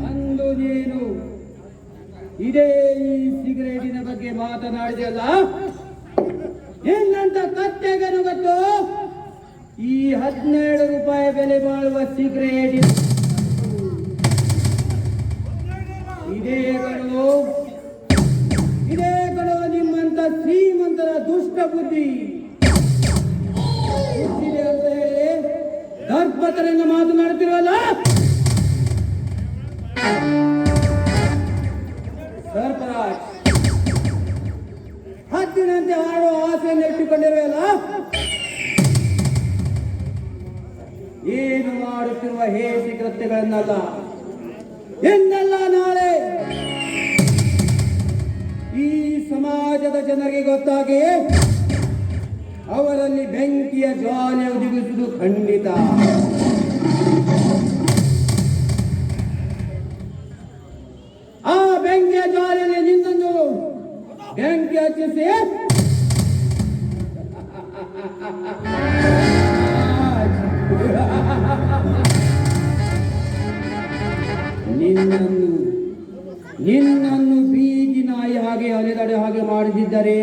ಅಂದು ನೀನು ಇದೇ ಈ ಸಿಗರೇಟಿನ ಬಗ್ಗೆ ಮಾತನಾಡಿದೆಯಲ್ಲ, ಇನ್ನಂತ ಕತ್ತೆಗನು ಗೊತ್ತು ಈ 17 ರೂಪಾಯಿ ಬೆಲೆ ಬಾಳುವ ಸಿಗರೇಟ್ ಇದೇ ಕಣೋ ನಿಮ್ಮಂತ ಶ್ರೀಮಂತರ ದುಷ್ಟ ಬುದ್ಧಿ ಹುಟ್ಟಿದೆ ಅಂತ ಹೇಳಿ ದರ್ಪತರಿಂದ ಮಾತನಾಡುತ್ತಿರುವಲ್ಲ. ಸರ್ಪರಾಜ್, ಹದ್ದಿನಂತೆ ಹಾಡುವ ಆಸೆಯನ್ನು ಇಟ್ಟುಕೊಂಡಿರುವಲ್ಲ. ಏನು ಮಾಡುತ್ತಿರುವ ಹೇಸಿ ಕೃತ್ಯಗಳನ್ನಲ್ಲ, ಎಂದಲ್ಲ ನಾಳೆ ಈ ಸಮಾಜದ ಜನರಿಗೆ ಗೊತ್ತಾಗಿ ಅವರಲ್ಲಿ ಬೆಂಕಿಯ ಜ್ವಾಲೆ ಒದಗಿಸುವುದು ಖಂಡಿತ. ಆ ಬೆಂಕಿಯ ಜ್ವಾಲೆಯಲ್ಲಿ ನಿನ್ನನ್ನು ಬೆಂಕಿ ಹಚ್ಚಿಸಿ ನಿನ್ನನ್ನು ಬೀದಿ ನಾಯಿ ಹಾಗೆ ಅಲೆದಡೆ ಹಾಗೆ ಮಾಡಿದ್ದರೆ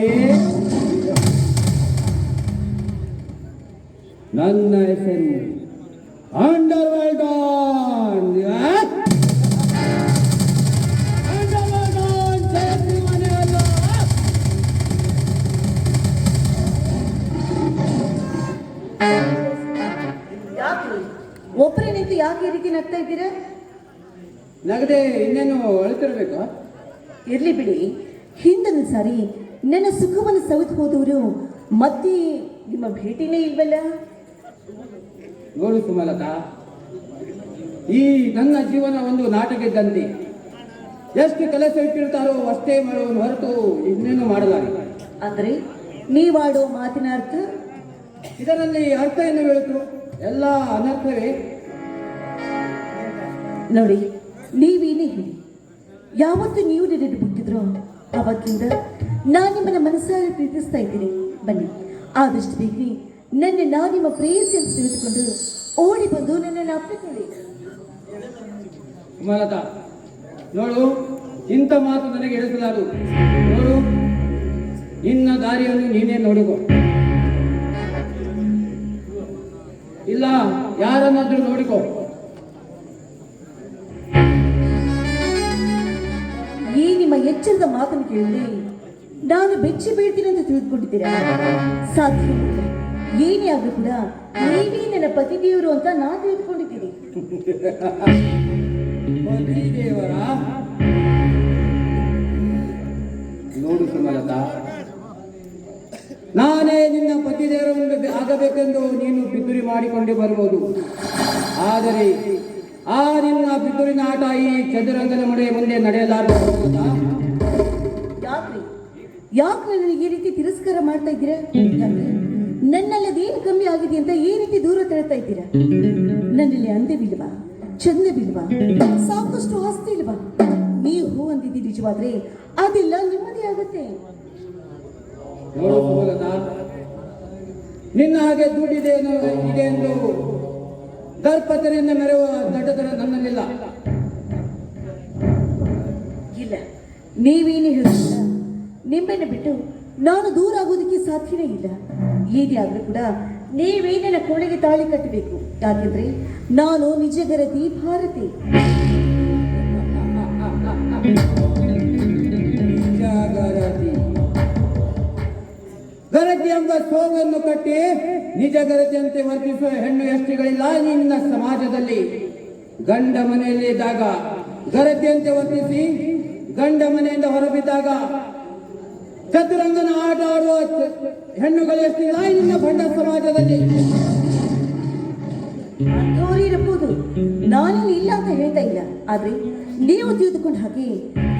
ನನ್ನ ಹೆಸರು ಅಂಡರ್ವರ್ಲ್ಡ್ ಡಾನ್. ಒಬ್ಬರೇ ನಿಂತು ಯಾಕೆ ಈ ರೀತಿ ನಗ್ತಾ ಇದ್ದೀರಾ? ನಗದೆ ಇನ್ನೇನು ಅಳ್ತಿರ್ಬೇಕಾ? ಇರ್ಲಿ ಬಿಡಿ. ಹಿಂದಿನ ಸಾರಿ ನನ್ನ ಸುಖವನ್ನು ಸವಿದು ಹೋದವರು ಮತ್ತೆ ನಿಮ್ಮ ಭೇಟಿನೇ ಇಲ್ವಲ್ಲ? ನೋಡು ಸುಮಲತಾ, ಈ ನನ್ನ ಜೀವನ ಒಂದು ನಾಟಕ ಇದ್ದಂತೆ. ಎಷ್ಟು ಕೆಲಸ ಇಟ್ಟಿರ್ತಾರೋ ಅಷ್ಟೇ ಮಾಡುವ ಹೊರತು ಇನ್ನೇನು ಮಾಡಲಾರೆ. ಅಂದ್ರೆ ನೀವಾಡೋ ಮಾತಿನ ಅರ್ಥ? ಇದರಲ್ಲಿ ಅರ್ಥ ಏನು ಹೇಳಿದ್ರು? ಎಲ್ಲ ಅನರ್ಥವೇ. ನೋಡಿ, ನೀವೇನೇ ಹೇಳಿ, ಯಾವತ್ತು ನೀವು ನೆನೆದು ಬಿಟ್ಟಿದ್ರೋ ಅವತ್ತಿಂದ ನಾನು ನಿಮ್ಮನ್ನ ಮನಸ್ಸಾರೆ ಪ್ರೀತಿಸ್ತಾ ಇದ್ದೀನಿ. ಬನ್ನಿ, ಆದಷ್ಟು ಬೇಗ ನಾನು ನಿಮ್ಮ ಪ್ರೇಯಸಿ ಅಂತ ತಿಳಿದುಕೊಂಡು ಓಡಿ ಬಂದು ನನ್ನನ್ನು ಅಪ್ಪಿಕೊಳ್ಳಿ. ಸುಮಲತಾ, ನೋಡು, ಇಂಥ ಮಾತು ನನಗೆ ಹೇಳಿಸಲಾರು. ನೋಡು, ನಿನ್ನ ದಾರಿಯನ್ನು ನೀನೇ ನೋಡಿಕೋ. ಇಲ್ಲ ಯಾರನ್ನಾದ್ರೂ ನೋಡಿಕೋ. ಈ ನಿಮ್ಮ ಎಚ್ಚರದ ಮಾತನ್ನು ಕೇಳಿ ನಾನು ಬೆಚ್ಚಿ ಬೀಳ್ತೀನಿ ಅಂತ ತಿಳಿದುಕೊಂಡಿದ್ದೀರಾ? ಸಾಧ್ಯ ಇಲ್ಲ. ಏನೇ ಆದ್ರೂ ಕೂಡ ನೀವೇ ನನ್ನ ಪತಿ ದೇವರು ಅಂತ ನಾನು ತಿಳಿದುಕೊಂಡಿದ್ದೀನಿ. ದೇವರ ನೋಡು ಸುಮಲತಾ, ನಾನೇ ನಿನ್ನ ಪತಿ ದೇವರನ್ನು ಆಗಬೇಕೆಂದು ನೀನು ಪಿತೂರಿ ಮಾಡಿಕೊಂಡು ಬರಬಹುದು. ಆದರೆ ಆ ನಿನ್ನ ಪಿತೂರಿನ ಆಟ ಈ ಚದುರಂಗದ ಮುಂದೆ ನಡೆಯಲಾರದು. ಯಾಕೆ ನನಗೆ ಈ ರೀತಿ ತಿರಸ್ಕಾರ ಮಾಡ್ತಾ ಇದ್ದೀರಾ? ನನ್ನಲ್ಲಿ ಅದೇನು ಕಮ್ಮಿ ಆಗಿದೆ ಅಂತ ಈ ರೀತಿ ದೂರ ತಳ್ತಾ ಇದ್ದೀರಾ? ನನ್ನಲ್ಲಿ ಅಂದವಿಲ್ವಾ, ಚಂದವಿಲ್ವಾ, ಸಾಕಷ್ಟು ಆಸ್ತಿ ಇಲ್ವಾ? ನೀವು ಹೂ ಅಂದಿದ್ದೀ ನಿಜವಾದ್ರೆ ಅದೆಲ್ಲ ನಿಮ್ಮದೇ ಆಗುತ್ತೆ. ನಿನ್ನ ಹಾಗೆ ದುಡ್ಡಿದೆ ಇದೆ ಎಂದು ದರ್ಪತರಿಂದ ಮೆರೆಯುವ ದಡ್ಡತನ ನನ್ನಲ್ಲಿಲ್ಲ. ಇಲ್ಲ, ನೀವೇನು ಹೇಳ್ತೀರ? ನಿಮ್ಮನ್ನು ಬಿಟ್ಟು ನಾನು ದೂರ ಆಗೋದಕ್ಕೆ ಸಾಧ್ಯವೇ ಇಲ್ಲ. ಏನೇ ಆದ್ರೂ ಕೂಡ ನೀವೇ ನನ್ನ ಕೋಣೆಗೆ ತಾಳಿ ಕಟ್ಟಬೇಕು. ಯಾಕೆಂದ್ರೆ ನಾನು ನಿಜಗರತಿ ಭಾರತಿ. ಗರತಿ ಎಂಬ ಸೋಗನ್ನು ಕಟ್ಟಿ ನಿಜ ಗರತಿಯಂತೆ ವರ್ತಿಸುವ ಹೆಣ್ಣು ಎಷ್ಟಿಗಳಿಲ್ಲ ನಿನ್ನ ಸಮಾಜದಲ್ಲಿ. ಗಂಡ ಮನೆಯಲ್ಲಿ ಇದ್ದಾಗ ಗರತಿಯಂತೆ ವರ್ತಿಸಿ ಗಂಡ ಮನೆಯಿಂದ ಹೊರಬಿದ್ದಾಗ ಚತುರಂಗನ ಆಟ ಆಡುವ ಹೆಣ್ಣುಗಳು ಎಷ್ಟಿಲ್ಲ ನಿನ್ನ ಗಂಡ ಸಮಾಜದಲ್ಲಿ. ಇರಬಹುದು, ನಾನೇನು ಇಲ್ಲ ಅಂತ ಹೇಳ್ತಾ ಇಲ್ಲ. ಆದ್ರೆ ನೀವು ತಿಳಿದುಕೊಂಡ ಹಾಗೆ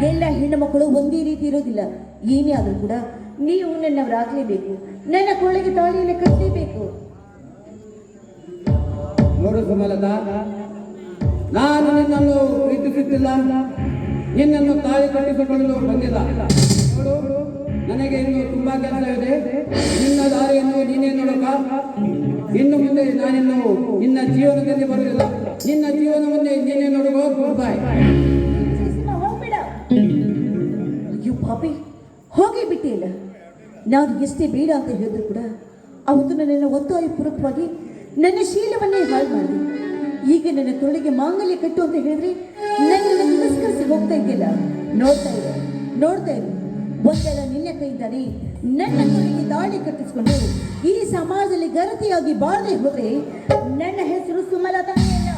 ಎಲ್ಲ ಹೆಣ್ಣು ಮಕ್ಕಳು ಒಂದೇ ರೀತಿ ಇರೋದಿಲ್ಲ. ಏನೇ ಆದ್ರೂ ಕೂಡ ನೀವು ನನ್ನವರಾಗಲೇಬೇಕು. ನನ್ನ ಕೊಳ್ಳೆಗೆ ತಾಳಿಯನ್ನು ಕಟ್ಟಲೇಬೇಕು. ನೋಡು ಸುಮಲತಾ, ನಾನು ನಿನ್ನನ್ನು ಪ್ರೀತಿಸುತ್ತಿಲ್ಲ, ನಿನ್ನನ್ನು ತಾಳಿ ಕಟ್ಟಿಸಿಕೊಳ್ಳಲು ಬಂದಿಲ್ಲ. ನೋಡು, ನನಗೆ ಇನ್ನು ತುಂಬಾ ಕೆಲಸ ಇದೆ. ನಿನ್ನ ದಾರಿಯನ್ನು ನೀನೇ ನೋಡಕ. ಇನ್ನು ಮುಂದೆ ನಾನಿನ್ನು ನಿನ್ನ ಜೀವನದಲ್ಲಿ ಬರುವುದಿಲ್ಲ. ನಿನ್ನ ಜೀವನವನ್ನೇ ನೀನೇ ನೋಡುವ. Good bye. ಹೋಗ್ಬೇಡ. ಅಯ್ಯೋ ಪಾಪಿ, ಹೋಗೇ ಬಿಟ್ಟಿಲ್ಲ. ನಾನು ಎಷ್ಟೇ ಬೇಡ ಅಂತ ಹೇಳಿದ್ರು ಕೂಡ ಅವತ್ತು ನನ್ನನ್ನು ಒತ್ತಾಯಪೂರ್ವಕವಾಗಿ ನನ್ನ ಶೀಲವನ್ನೇ ಹಾಳು ಮಾಡಿದೆ. ಈಗ ನನ್ನ ತೊಳಿಗೆ ಮಾಂಗಲ್ಯ ಕಟ್ಟು ಅಂತ ಹೇಳಿದ್ರೆ ನನ್ನನ್ನು ತಿರಸ್ಕರಿಸಿ ಹೋಗ್ತಾ ಇದೆಯಲ್ಲ. ನೋಡ್ತಾ ಇರು. ಒಂದೆಲ್ಲ ನಿನ್ನ ಕೈಯಿಂದಾನೆ ನನ್ನ ತೊಳಿಗೆ ತಾಳಿ ಕಟ್ಟಿಸ್ಕೊಂಡು ಈ ಸಮಾಜದಲ್ಲಿ ಗರತಿಯಾಗಿ ಬಾಳದೆ ಹೋದ್ರೆ ನನ್ನ ಹೆಸರು ಸುಮಲತಾನೇ ಅಲ್ಲ.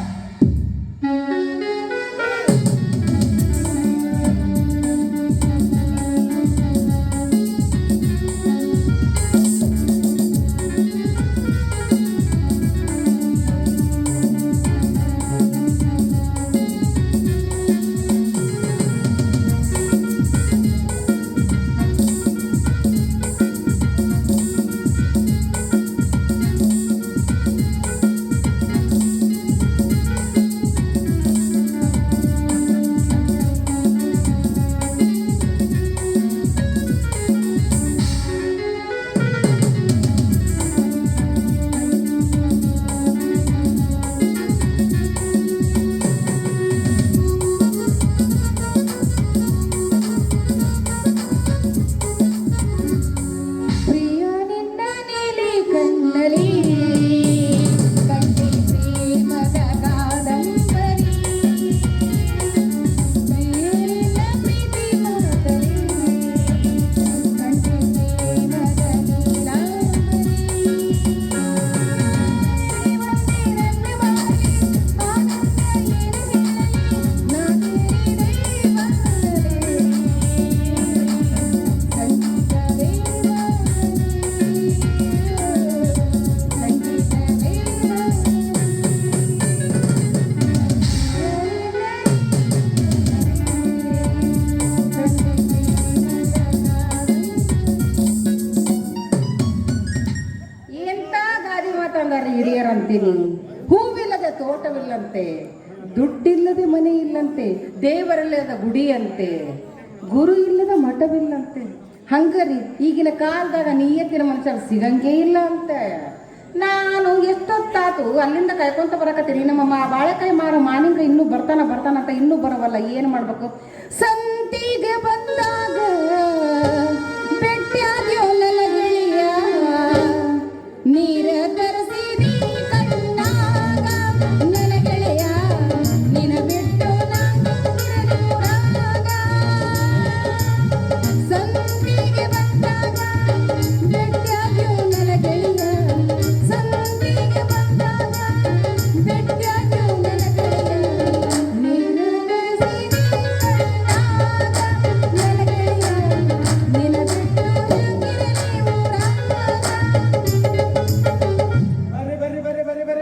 ಹಿರಿಯರಂತೀನಿ. ಹೂವಿಲ್ಲದೆ ತೋಟವಿಲ್ಲಂತೆ, ದುಡ್ಡಿಲ್ಲದೆ ಮನೆ ಇಲ್ಲಂತೆ, ದೇವರಿಲ್ಲದ ಗುಡಿಯಂತೆ, ಗುರು ಇಲ್ಲದ ಮಠವಿಲ್ಲಂತೆ. ಹಂಗರಿ ಈಗಿನ ಕಾಲದಾಗ ನಿಯತ್ತಿನ ಮನುಷ್ಯರು ಸಿಗಂಗೇ ಇಲ್ಲ ಅಂತೆ. ನಾನು ಎಷ್ಟೊತ್ತಾತು ಅಲ್ಲಿಂದ ಕಾಯ್ಕೊಂತ ಬರಕತ್ತೀನಿ. ನಮ್ಮ ಬಾಳೆಕಾಯಿ ಮಾರೋ ಮಾನಿಂಗ ಇನ್ನೂ ಬರ್ತಾನಂತ ಇನ್ನೂ ಬರವಲ್ಲ. ಏನು ಮಾಡ್ಬೇಕು? ಸಂತಿಗೆ ಬಂದಾಗ ಬೆಟ್ಟಿಯಾಗಿ ಒಲ್ಲಲ ಗೆಳೆಯ, ನೀರ ತರಿಸಿದಿ ಕಣ್ಣಾಗ ನನ್ನ ಗೆಳೆಯ, ನಿನ ಬಿಟ್ಟು ನಾನು ಇರಲೂರಾಗ. ಸಂತಿಗೆ ಬಂದಾಗ ಬೆಟ್ಟಿಯಾಗಿ ಒಲ್ಲಲ ಗೆಳೆಯ, ಸಂತಿಗೆ ಬಂದಾಗ ಬೆಟ್ಟಿಯಾಗಿ ಒಲ್ಲಲ ಗೆಳೆಯ, ನೀರ ತರಿಸಿದಿ ಕಣ್ಣಾಗ ನನ್ನ ಗೆಳೆಯ, ನಿನ ಬಿಟ್ಟು ಇರಲಿ ಊರಾಗ.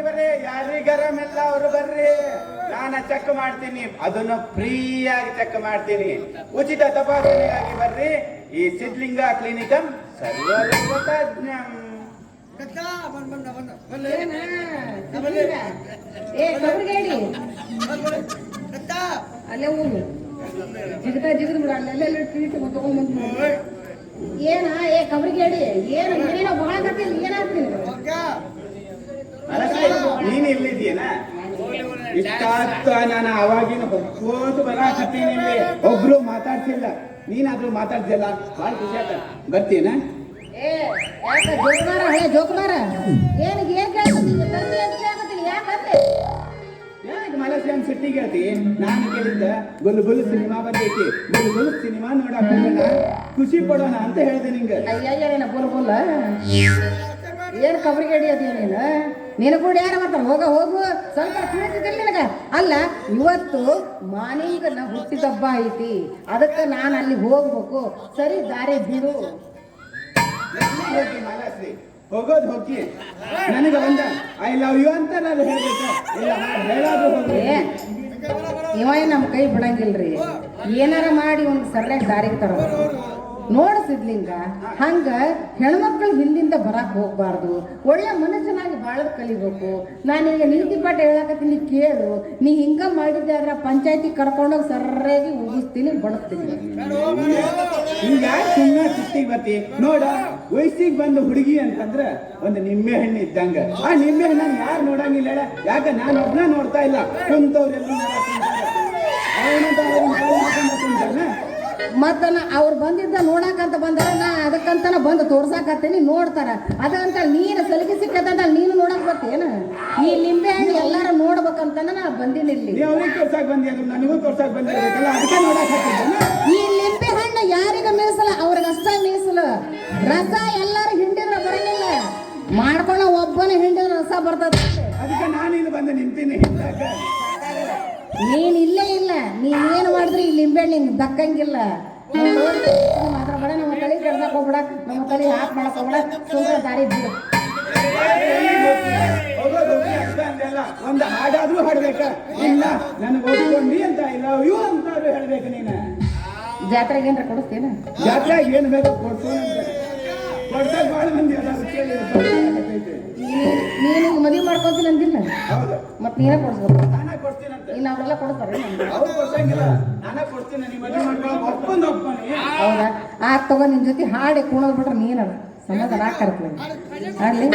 ಬರ್ರಿ ಯಾರಿಗಾರ ಮೆಲ್ಲ ಅವರು ಬರ್ರಿ, ನಾನು ಚೆಕ್ ಮಾಡ್ತೀನಿ. ಅದನ್ನು ಫ್ರೀಯಾಗಿ ಚೆಕ್ ಮಾಡ್ತೀನಿ. ಉಚಿತ ತಪಾಸಣೆಗಾಗಿ ಬರ್ರಿ. ಈ ಸಿದ್ಲಿಂಗ ಕ್ಲಿನಿಕಂ ಸರ್ವರೋಗತಜ್ಞಂ. ಏ ಕಬ್ರಿಗೇಡಿ ಅಲ್ಲೇ ಹೋಗು, ಜಿಗದು ಬಿಡ. ಅಲ್ಲೆಲ್ಲ ಟ್ರೀಟ್ ತಗೊಂಡ್ಬಂದು ಏನ ಏ ಕಬ್ರಿಗೇಡಿ ಏನು ಏನೇನೋ ಬಹಳ ಕತ್ತಿಲ್ಲ. ಏನಾಗ್ತೀನಿ ನೀನ್ ಇಲ್ಲಿದ್ದೀನ? ಇಷ್ಟಾತ್ತು ನಾನು ಅವಾಗಿನ ಹೊಕ್ಕೋದು ಬರಾಕತ್ತೀನಿ. ಇಲ್ಲಿ ಒಬ್ರು ಮಾತಾಡ್ಸಿಲ್ಲ, ನೀನಾದ್ರೂ ಮಾತಾಡ್ಸಿಲ್ಲ. ಬಹಳ ಖುಷಿ ಆಯ್ತ. ಬರ್ತೀನ? ಏ ಯಾಕ ಜೋಕುಮಾರ, ಹಳೆ ಜೋಕುಮಾರ ಏನ್ ಕೇಳ್ತೀನಿ? ಯಾಕಂದ್ರೆ ಯಾಕೆ ಮಲಸ್ಯಾಮ್ ಸಿಟ್ಟಿಗೆ ಹೇಳ್ತಿ? ನಾನು ಕೇಳಿದ್ದ ಬುಲ್ ಸಿನಿಮಾ ಬಂದೈತಿ, ಬುಲ್ ಸಿನಿಮಾ ನೋಡಕ್ ಹೋಗೋಣ, ಖುಷಿ ಪಡೋಣ ಅಂತ ಹೇಳ್ದೆ ನಿಂಗೆ. ಅಯ್ಯಯ್ಯ ನೀನ ಬುಲ್ ಏನ್ ಕಬ್ರಿಗೇಡಿ ಅದ ನೀನು ಕೂಡ ಯಾರ ಮಾಡ್ತಾರ? ಹೋಗು ಸ್ವಲ್ಪ ತಿಳಿದಿದ್ದಿಲ್ಲ ನಿನಗ. ಅಲ್ಲ ಇವತ್ತು ಮಾನಿಂಗ ಹುಟ್ಟಿದಬ್ಬ ಐತಿ, ಅದಕ್ಕೆ ನಾನು ಅಲ್ಲಿ ಹೋಗ್ಬೇಕು. ಸರಿ ದಾರಿ ಬಿಡು. ಮಾಲಾಶ್ರೀ ಹೋಗೋದು ಹೋಗಿ ನನಗೆ ಬಂದ ಐ ಲವ್ ಯು ಅಂತ ನಾನು ಹೇಳ್ಬೇಕು. ಇಲ್ಲ ಹೇಳೋದು ಹೋಗಿ ಇವ ನಮ್ಮ ಕೈ ಬಿಡಂಗಿಲ್ರಿ. ಏನಾರ ಮಾಡಿ ಒಂದು ಸರಿಯಾಗಿ ದಾರಿಗೆ ತರೋ. ನೋಡ ಸಿದ್ಲಿಂಗ, ಹಂಗ ಹೆಣ್ಮಕ್ಳು ಹಿಂದಿಂದ ಬರಾಕ್ ಹೋಗ್ಬಾರ್ದು, ಒಳ್ಳೆ ಮನುಷ್ಯನಾಗಿ ಬಾಳದ್ ಕಲಿಬೇಕು. ನಾನೀಗ ನೀತಿ ಪಾಠ ಹೇಳಕತ್ತೀನಿ ಕೇಳು. ನೀ ಹಿಂಗ ಮಾಡಿದ್ದೆ ಆದ್ರ ಪಂಚಾಯತಿ ಕರ್ಕೊಂಡೋಗಿ ಸರ್ರಾಗಿ ಉಗಿಸ್ತೀನಿ, ಬಡಿಸ್ತೀನಿ. ಹಿಂಗ ಸುಮ್ಮನೆ ಸಿಟ್ಟಿಗೆ ಬರ್ತಿ ನೋಡ. ವಯಸ್ಸಿಗೆ ಬಂದು ಹುಡುಗಿ ಅಂತಂದ್ರ ಒಂದು ನಿಂಬೆ ಹಣ್ಣು ಇದ್ದಂಗ. ಆ ನಿಂಬೆ ಹಣ್ಣನ್ನು ಯಾರು ನೋಡಂಗಿಲ್ಲ ಹೇಳ? ಯಾಕ ನಾನು ಒಬ್ನ ನೋಡ್ತಾ ಇಲ್ಲ, ಕುಂತವ್ರೆಲ್ಲ ಮತ್ತ ಅವ್ರು ಬಂದಿದ್ದ ನೋಡಕಂತ ಬಂದಾರ, ನಾ ಅದಕ್ಕಂತನ ಬಂದು ತೋರ್ಸಾಕತ್ತೀನಿ, ನೋಡ್ತಾರ. ಅದಂತ ನೀನು ಸಲಿಗೆ ಸಿಕ್ಕದಂತ ನೀನು ನೋಡಕ್ ಬರ್ತೇನ? ಈ ಲಿಂಬೆ ಹಣ್ಣು ಎಲ್ಲಾರು ನೋಡ್ಬೇಕಂತ ನಾ ಬಂದಿನಿ ಇಲ್ಲಿ. ಅವ್ರಿಗೆ ತೋರ್ಸಾಕ್ ಬಂದಿ, ಅದು ನನಗೂ ತೋರ್ಸಾಕ್ ಬಂದಿರಬೇಕಲ್ಲ, ಅದಕ್ಕೆ ನೋಡಕ್ ಈ ಲಿಂಬೆ ಹಣ್ಣು ಯಾರಿಗ ಮೀಸಲ? ಅವ್ರಿಗಷ್ಟ ಮೀಸಲು. ರಸ ಎಲ್ಲಾರು ಹಿಂಡಿದ್ರ ಬರಂಗಿಲ್ಲ, ಮಾಡ್ಕೊಂಡ ಒಬ್ಬನ ಹಿಂಡಿದ್ರ ರಸ ಬರ್ತದ. ಅದಕ್ಕೆ ನಾನು ಇಲ್ಲಿ ಬಂದು ನಿಂತೀನಿ. ನೀನ್ ಇಲ್ಲೇ ಇಲ್ಲ, ನೀನ್ ಏನ್ ಮಾಡಿದ್ರೆ ಈ ಲಿಂಬೆಹಣ್ಣು ನಿಂಗೆ ದಕ್ಕಂಗಿಲ್ಲ. ಮಾತ್ರ ಬೇಡ, ನಮ್ಮ ತಲೆ ಕೆಡ್ಸಕ್ ಹೋಗ್ಬೇಡ, ನಮ್ಮ ತಲೆ ಹಾಕ್ ಮಾಡಕ್ ಹೋಗ್ಬೇಡ, ಸುಮ್ಮನೆ ದಾರಿ ಬಿಡು. ಒಂದು ಹಾಡಾದ್ರೂ ಹಾಡ್ಬೇಕ? ಇಲ್ಲ ನನಗೆ ಓದ್ಕೊಂಡಿ ಅಂತ ಇಲ್ಲ ಅಯ್ಯೋ ಅಂತಾದ್ರು ಹೇಳ್ಬೇಕು. ನೀನು ಜಾತ್ರೆಗೆ ಏನ್ರ ಕೊಡಿಸ್ತೇನ? ಜಾತ್ರೆ ಏನ್ ಬೇಕು ಕೊಡ್ಸಕ್ ಬಾಳ ಮಂದಿ ಅಲ್ಲ. ನೀನು ಮದುವೆ ಮಾಡ್ಕೊತೀನಿ ಅಂದಿಲ್ಲ, ಹೌದು, ಮತ್ ನೀನೇ ಕೊಡಿಸ್ಬೇಕು. ನಾನೇ ಕೊಡ್ತೀನಂತೆ. ಇನ್ನು ಅವರೆಲ್ಲ ಕೊಡ್ತಾರೆ. ಅವ್ರು ಕೊಡ್ಸಂಗಿಲ್ಲ, ನಾನೇ ಕೊಡ್ತೀನಿ. ನೀವು ಮದುವೆ ಮಾಡ್ಕೊಳಕ್ ಒಪ್ಕೊಂಡು ಹೌದಾ? ತಗೋ, ನಿನ್ ಜೊತೆ ಹಾಡಿ ಕುಣದ್ ಬಿಟ್ರೆ ನೀನ ಸಮಾಧಾನ ಹಾಕರ್ತೀವಿ. ಆಗ್ಲಿ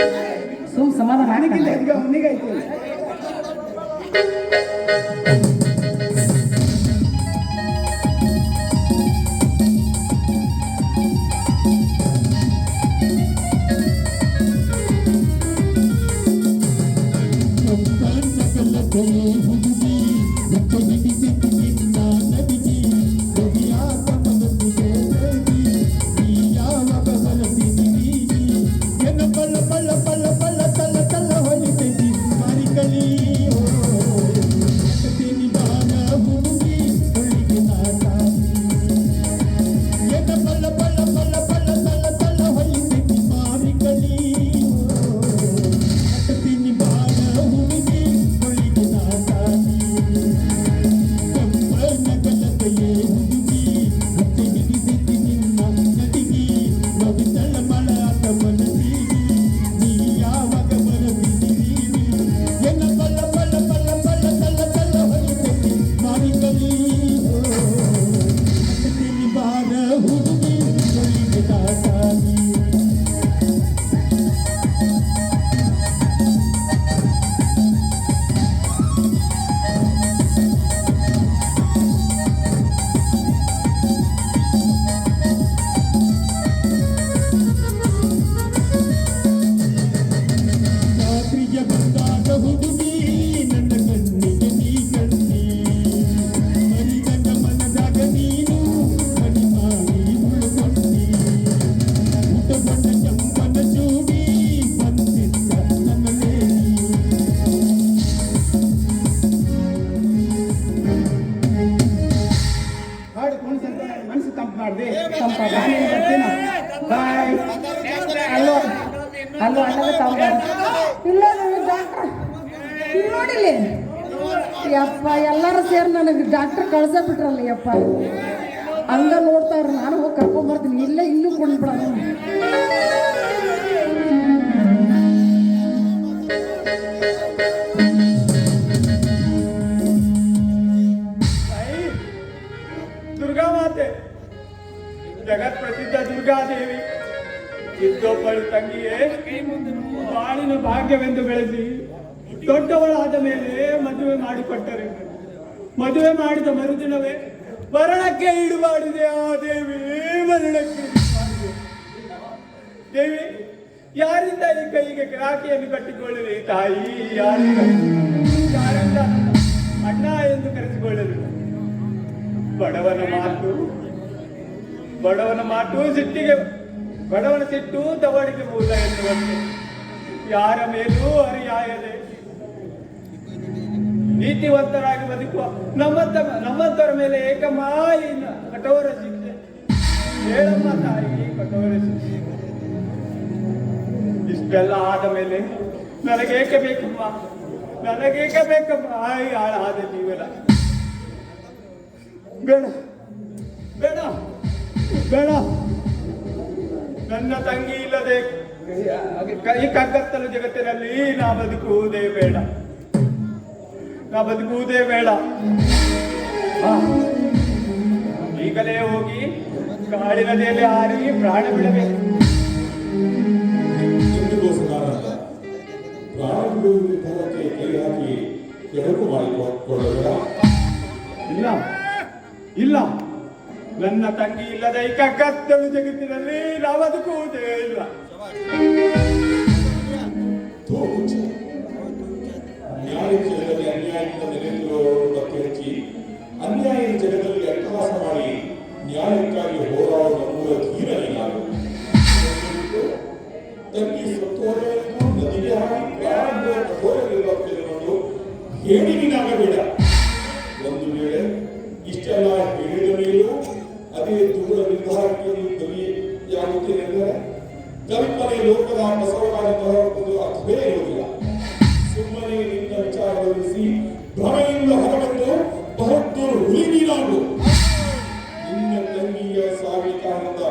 ಸಮಾಧಾನ ನನಗಿಂತ ಹಾಕ. ಈಗ ಅವನಿಗೈತಿ. ಮನಸ್ಸು ತಂಪು ಮಾಡಿದೆ. ಬಾಯ್. ಅಲ್ಲೋ ಅಲ್ಲೋ ಅಣ್ಣಗ ತಾವ ಇಲ್ಲ ಡಾಕ್ಟ್ರ್ ನೋಡಿಲಿ ಯಪ್ಪ, ಎಲ್ಲರೂ ಸೇರಿ ನನಗೆ ಡಾಕ್ಟರ್ ಕಳ್ಸ ಬಿಟ್ರಲ್ಲ ಯಪ್ಪ. ಹಂಗ ನೋಡ್ತಾರ, ನಾನು ಹೋಗಿ ಕರ್ಕೊಂಡ್ಬರ್ತೀನಿ. ಇಲ್ಲೇ ಇಲ್ಲೂ ಕೊಂಡ್ಬಿಡ. ದುರ್ಗಾ ಮಾತೆ, ಜಗತ್ ಪ್ರಸಿದ್ಧ ದುರ್ಗಾದೇವಿ ಇದ್ದೊಬ್ಬಳು ತಂಗಿಯೇ ಬಾಳಿನ ಭಾಗ್ಯವೆಂದು ಬೆಳೆಸಿ ದೊಡ್ಡವಳಾದ ಮೇಲೆ ಮದುವೆ ಮಾಡಿಕೊಟ್ಟರೆ, ಮದುವೆ ಮಾಡಿದ ಮರುದಿನವೇ ಮರಣಕ್ಕೆ ಈಡುಮಾಡಿದೆ ಆ ದೇವಿ. ಮರಣಕ್ಕೆ ದೇವಿ, ಯಾರಿಂದ ಈ ಕೈಗೆ ರಾಖಿಯನ್ನು ಕಟ್ಟಿಕೊಳ್ಳಲಿ ತಾಯಿ? ಯಾರಿಂದ ಅಣ್ಣ ಎಂದು ಕರೆಸಿಕೊಳ್ಳಲಿ? ಬಡವನ ಮಾತು ಸಿಟ್ಟಿಗೆ, ಬಡವನ ಸಿಟ್ಟು ತವಡಿಗೆ ಮೂಲ ಎನ್ನುವಂತೆ ಯಾರ ಮೇಲೂ ಅರಿಯಾಯದೆ ನೀತಿವಂತರಾಗಿ ಬದುಕುವ ನಮ್ಮಂತರ ಮೇಲೆ ಏಕಮಾಯಿನ ಕಠೋರ ಶಿಕ್ಷೆ. ಹೇಳಮ್ಮ ತಾಯಿ, ಕಠೋರ ಶಿಕ್ಷೆ. ಇಷ್ಟೆಲ್ಲ ಆದ ಮೇಲೆ ನನಗೇಕೆ ಬೇಕಮ್ಮ, ನನಗೇಕೆ ಬೇಕಮ್ಮ ಹಾಳಾದ ಜೀವನ? ಬೇಡ ಬೇಡ ಬೇಡ ನನ್ನ ತಂಗಿ ಇಲ್ಲದೆ ಈ ಕಗ್ಗತ್ತಲು ಜಗತ್ತಿನಲ್ಲಿ ನಾ ಬದುಕುವುದೇ ಬೇಡ. ಈಗಲೇ ಹೋಗಿ ಕಾಡಿನ ಮೇಲೆ ಹಾರಿ ಪ್ರಾಣ ಬಿಡಬೇಕು. ಪ್ರಾಣ ಬಿಡುವ ನಿರ್ಧಾರಕ್ಕೆ ಕೈ ಹಾಕಿ ಕೆಡಕು ಮಾಡಿಕೊಳ್ಳಬೇಡ. ಇಲ್ಲ, ನನ್ನ ತಂಗಿ ಇಲ್ಲದ ಈ ಕಗ್ಗತ್ತಲು ಜಗತ್ತಿನಲ್ಲಿ ನಾ ಬದುಕುವುದೇ ಇಲ್ಲ. ನ್ಯಾಯ ಜಗದಲ್ಲಿ ಅನ್ಯಾಯದಿಂದ ನೆಲೆಸಿರುವವರನ್ನು ಪತ್ತೆ ಹಚ್ಚಿ ಅನ್ಯಾಯದ ಜಗದಲ್ಲಿ ಅಟ್ಟಹಾಸ ಮಾಡಿ ನ್ಯಾಯಕ್ಕಾಗಿ ಹೋರಾಡುವ ಮೂಲ ಧೀರನೇ ನಾನು. ತಂಗಿ ಸತ್ತೋರೆಯನ್ನು ನದಿಗೆ ಹಾಕಿ ಪ್ರಾರಂಭ ಕಠೋರವಿರುವುದು ಹೇಳಿ ನೀನಾಗಬೇಡ. ಒಂದು ವೇಳೆ ಇಷ್ಟೆಲ್ಲ ಹೇಳಿದ ಮೇಲೂ ಅದೇ ದೂರ ನಿರ್ಧಾರಕ್ಕೆ ನೀವು ಬಲಿಯಾಗುತ್ತೇನೆಂದರೆ ಕಲ್ಪನೆ ಲೋಕದ ಬಸವರಾಜ ಒಂದು ಅರ್ಥವೇ ಇರುವುದಿಲ್ಲ. ಸುಮ್ಮನೆ ನಿನ್ನ ವಿಚಾರವಹಿಸಿ ಭ್ರಮೆಯಿಂದ ಹೊರಬಂದು ಬಹದ್ದೂರು ಹುಲಿ ನೀನಾಗು. ನಿನ್ನ ತಂಗಿಯ ಸಾವಿನ ಕಾರಣದ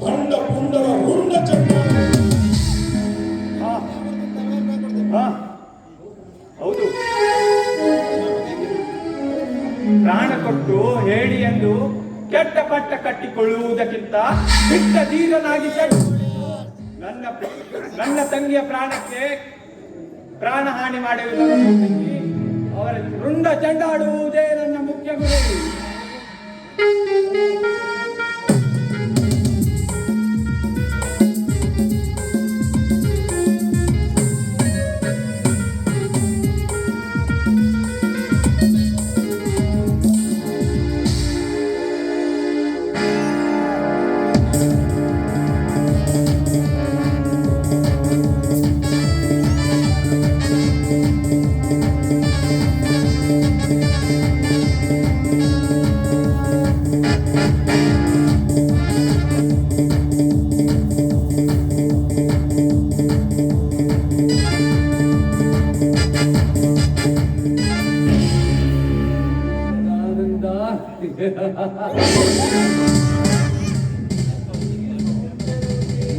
ಭಂಡ ಪುಂಡರ ಹುಂಡ ಚಕ್ರ. ಹೌದು, ಪ್ರಾಣ ಕೊಟ್ಟು ಹೇಳಿ ಎಂದು ಕೆಟ್ಟ ಪಟ್ಟ ಕಟ್ಟಿಕೊಳ್ಳುವುದಕ್ಕಿಂತ ಬಿಟ್ಟ ಧೀರನಾಗಿ ನನ್ನ ತಂಗಿಯ ಪ್ರಾಣಕ್ಕೆ ಪ್ರಾಣ ಹಾನಿ ಮಾಡುವುದನ್ನು ಅವರ ರುಂಡ ಚೆಂಡಾಡುವುದೇ ನನ್ನ ಮುಖ್ಯ ಗುರಿ.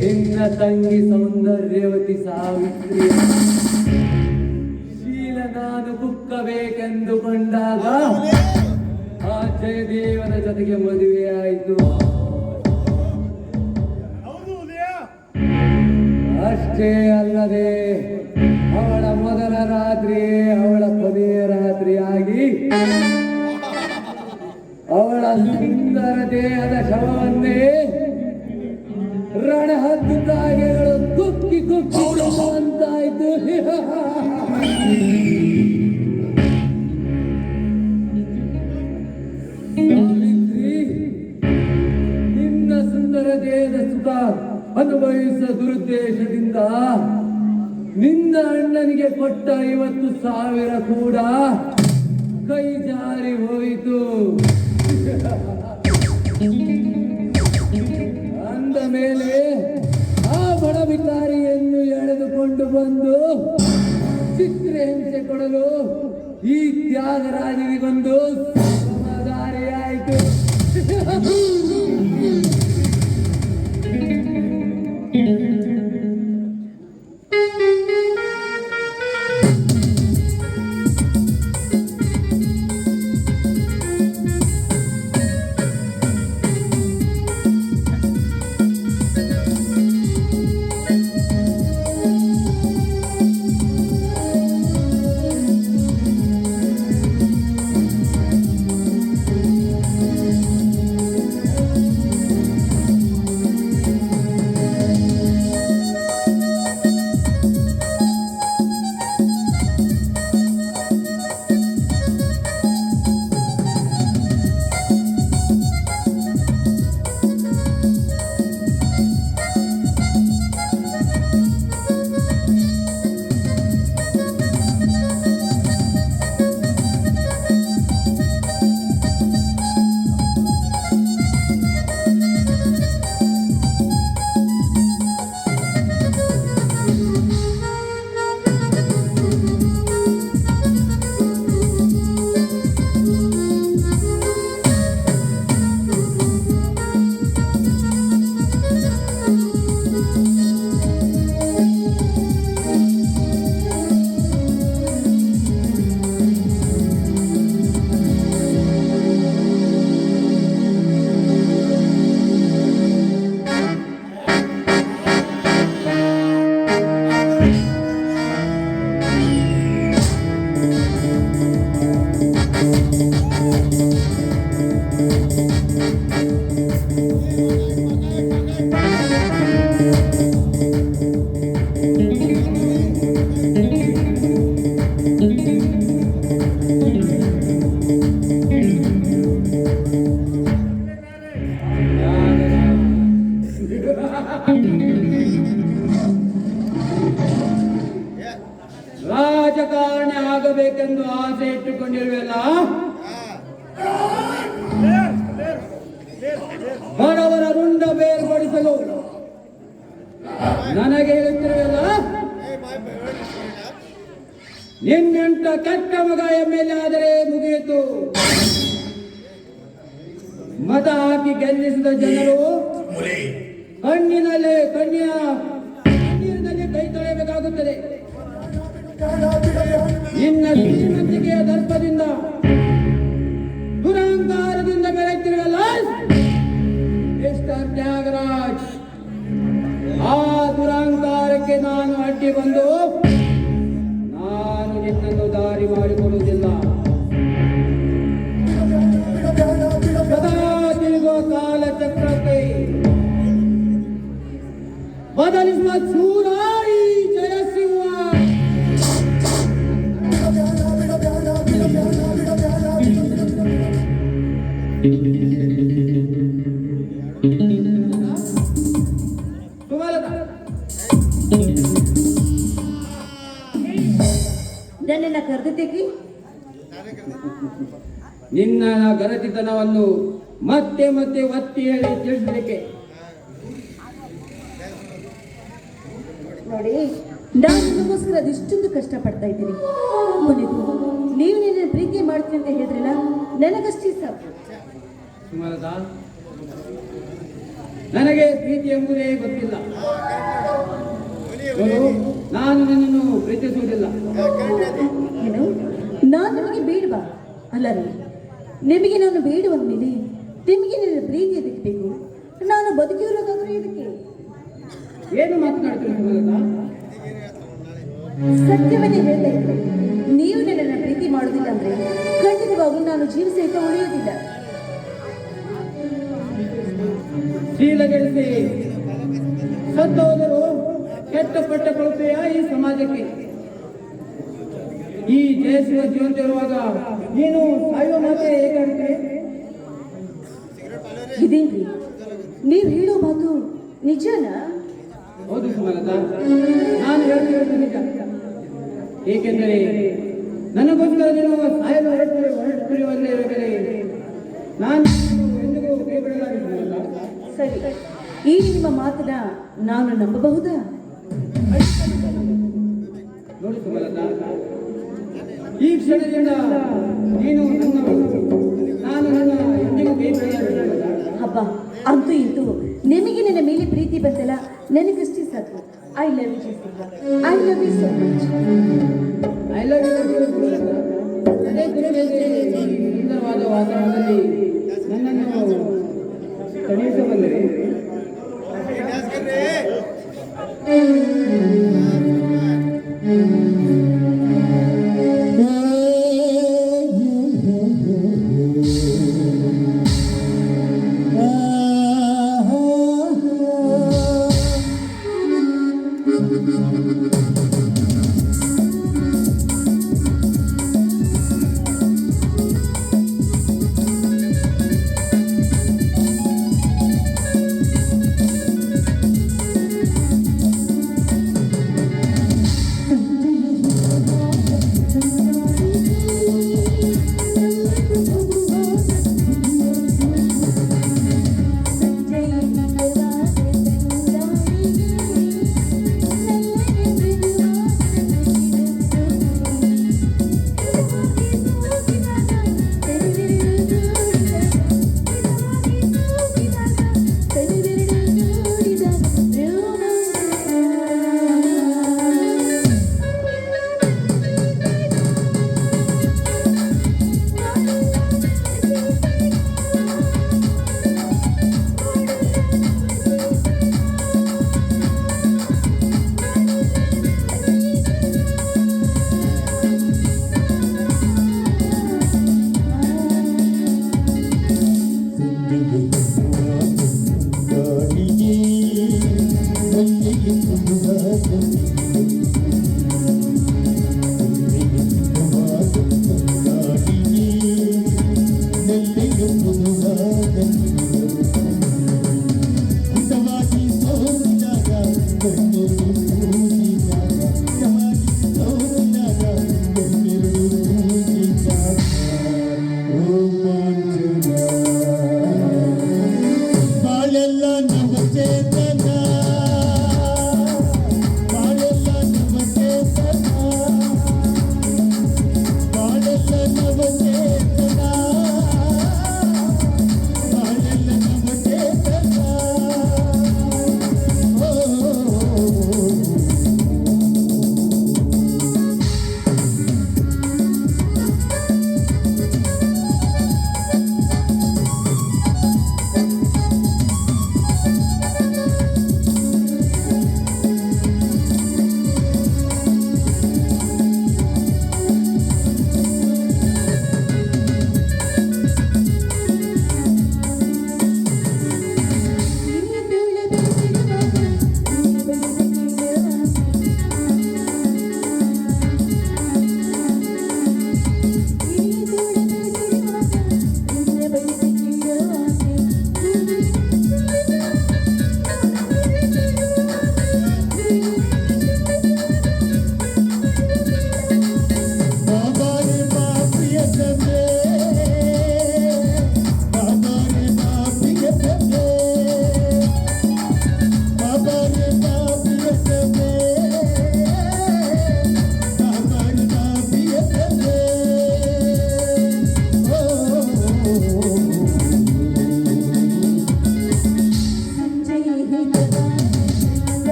ನಿನ್ನ ತಂಗಿ ಸೌಂದರ್ಯವತಿ ಸಾವಿತ್ರಿ ಶೀಲ ನಾನು ಕುಕ್ಕಬೇಕೆಂದುಕೊಂಡಾಗ ಆ ಜಯದೇವನ ಜೊತೆಗೆ ಮದುವೆಯಾಯಿತು. ಅಷ್ಟೇ ಅಲ್ಲದೆ ಅವಳ ಮೊದಲ ರಾತ್ರಿ ಅವಳ ಕೊನೆಯ ರಾತ್ರಿಯಾಗಿ ಅವಳ ಸುಂದರ ದೇಹದ ಶವವನ್ನೇ ರಣಹದ್ದು ಕಾಗೆಗಳು ಕುಕ್ಕಿ ಕುಕ್ಕಿ ಅಂತಾಯ್ತು. ಸಾವಿತ್ರಿ, ನಿನ್ನ ಸುಂದರ ದೇಹದ ಸುಖ ಅನುಭವಿಸುವ ದುರುದ್ದೇಶದಿಂದ ನಿನ್ನ ಅಣ್ಣನಿಗೆ ಕೊಟ್ಟ 50,000 ಕೂಡ ಕೈ ಜಾರಿ ಹೋಯಿತು. ಅಂದ ಮೇಲೆ ಆ ಬಡ ಬಿಕಾರಿಯನ್ನು ಎಳೆದುಕೊಂಡು ಬಂದು ಚಿತ್ರಹಿಂಸೆ ಕೊಡಲು ಈ ತ್ಯಾಗರಾಜನಿಗೊಂದು ದಾರಿಯಾಯಿತು. ರಾಜಕಾರಣಿ ಆಗಬೇಕೆಂದು ಆಸೆ ಇಟ್ಟುಕೊಂಡಿರುವೆಲ್ಲ, ಬಡವರ ರುಂಡ ಬೇರ್ಪಡಿಸಲು ನನಗೆ ಹೇಳುತ್ತಿರುವೆಲ್ಲ, ನಿನ್ನೆಂಟ ಕೆಟ್ಟ ಮಗ ಎಮ್ಮೆಲ್ಲೆ ಆದರೆ ಮುಗಿಯಿತು. ಮತ ಹಾಕಿ ಗೆಲ್ಲಿಸಿದ ಜನರು ಕಣ್ಣಿನಲ್ಲಿ ಕಣ್ಣೀರಿನಲ್ಲಿ ಕೈ ತೊಳೆಯಬೇಕಾಗುತ್ತದೆ. ನಿನ್ನ ಶ್ರೀಮಂತಿಕೆಯ ದರ್ಪದಿಂದ ದುರಹಂಕಾರದಿಂದ ಬೆಳೆಯುತ್ತಿರಲ್ಲ ಮಿಸ್ಟರ್ ತ್ಯಾಗರಾಜ್. ಆ ದುರಹಂಕಾರಕ್ಕೆ ನಾನು ಅಡ್ಡಿ ಬಂದು ನಾನು ನಿನ್ನನ್ನು ದಾರಿ ಮಾಡಿಕೊಡುವುದಿಲ್ಲ. ಸದಾ ತಿರುಗುವ ಕಾಲಚಕ್ರಕ್ಕೆ ಬದಲಿಸುವ ಶೂರಾರಿ ಜಯಸಿಂಹ. ನನ್ನನ್ನ ಕರೆದಿದ್ದಕ್ಕೆ ನಿನ್ನ ಗರತಿತನವನ್ನು ಮತ್ತೆ ಮತ್ತೆ ಒತ್ತಿ ಹೇಳಿ ತಿಳಿಸಲಿಕ್ಕೆ. ನೋಡಿ, ನಾನು ನಿಮಗೋಸ್ಕರ ಅದೆಷ್ಟೊಂದು ಕಷ್ಟಪಡ್ತಾ ಇದ್ದೀನಿ. ಕೊನೆಗೂ ನೀವು ನನ್ನ ಪ್ರೀತಿ ಮಾಡ್ತೀನಿ ಅಂತ ಹೇಳಿದ್ರಲ್ಲ, ನನಗಷ್ಟೇ ಸಾಕು. ಸುಮಲತಾ, ನನಗೆ ಪ್ರೀತಿ ಎಂಬುದೇ ಗೊತ್ತಿಲ್ಲ. ನಾನು ನಿನ್ನನ್ನು ಪ್ರೀತಿಸುವುದಿಲ್ಲ. ಏನು, ನಾನು ನಿಮಗೆ ಬೇಡವಾ? ಅಲ್ಲ ರೀ, ನಿಮಗೆ ನಾನು ಬೇಡುವ ಮೇಲೆ ನಿಮಗೆ ನನ್ನ ಪ್ರೀತಿ ಎದಕ್ಕೆ ಬೇಕು? ನಾನು ಬದುಕಿರೋದಾದ್ರೂ ಇದಕ್ಕೆ. ಏನು ಮಾತನಾಡ್ತೀನಿ ಸುಮಲತಾ? ಸತ್ಯವನ್ನೇ ಹೇಳ್ತಾ ಇದ್ದೆ. ನೀವು ನನ್ನನ್ನು ಪ್ರೀತಿ ಮಾಡುವುದಿಲ್ಲ ಅಂದ್ರೆ ಖಂಡಿತವಾಗೂ ನಾನು ಜೀವ ಸಹಿತ ಉಳಿಯುವುದಿಲ್ಲ. ಶೀಲಗೆಡಿಸಿ ಸತ್ತೋದರು ಕೆಟ್ಟ ಪಟ್ಟ ಕೊಡುತ್ತೆಯ ಈ ಸಮಾಜಕ್ಕೆ. ಈ ದೇಶದ ಜೀವಂತ ಇರುವಾಗ ನೀನು ಸಾಯುವ ಮಾತೆ ಹೇಗಾಗುತ್ತೆ? ಇದೇನ್ರಿ ನೀವು ಹೇಳೋ ಮಾತು ನಿಜನಾ? ಹೌದು ಸುಮಲತಾ, ನಾನು ಹೇಳ್ತಿರೋದು ನಿಜ. ಏಕೆಂದರೆ ನನಗೋಸ್ಕರ ನೀನು ಸಾಯಲು ಹೊರಟಿರುವಲ್ಲೇ ಇರಬೇಕೇ. ನಾನು ಎಂದಿಗೂ ಕೈ ಬಿಡಲಾರೆ ಸುಮಲತಾ. ಸರಿ, ಈ ನಿಮ್ಮ ಮಾತನ್ನ ನಾನು ನಂಬಬಹುದಾ? ನೋಡಿ ಸುಮಲತಾ, ಈ ಕ್ಷಣದಿಂದ ನೀನು ನನ್ನವಳು, ನಾನು ನನ್ನ ಎಂದಿಗೂ ಕೈ ಬಿಡಲಾರೆ. ಹಬ್ಬ, ಅಂತೂ ಇಂತೂ ನಿಮಗೆ ನನ್ನ ಮೇಲೆ ಪ್ರೀತಿ ಬಂತಲ್ಲ, ನನಗಷ್ಟೇ ಸಾಕು. I love you Jayasimha. I love you so much. I love you. ಅದೇ ಸುಂದರವಾದ ವಾತಾವರಣದಲ್ಲಿ ನನ್ನನ್ನು ತಣಿಸಬಲ್ಲರೆ.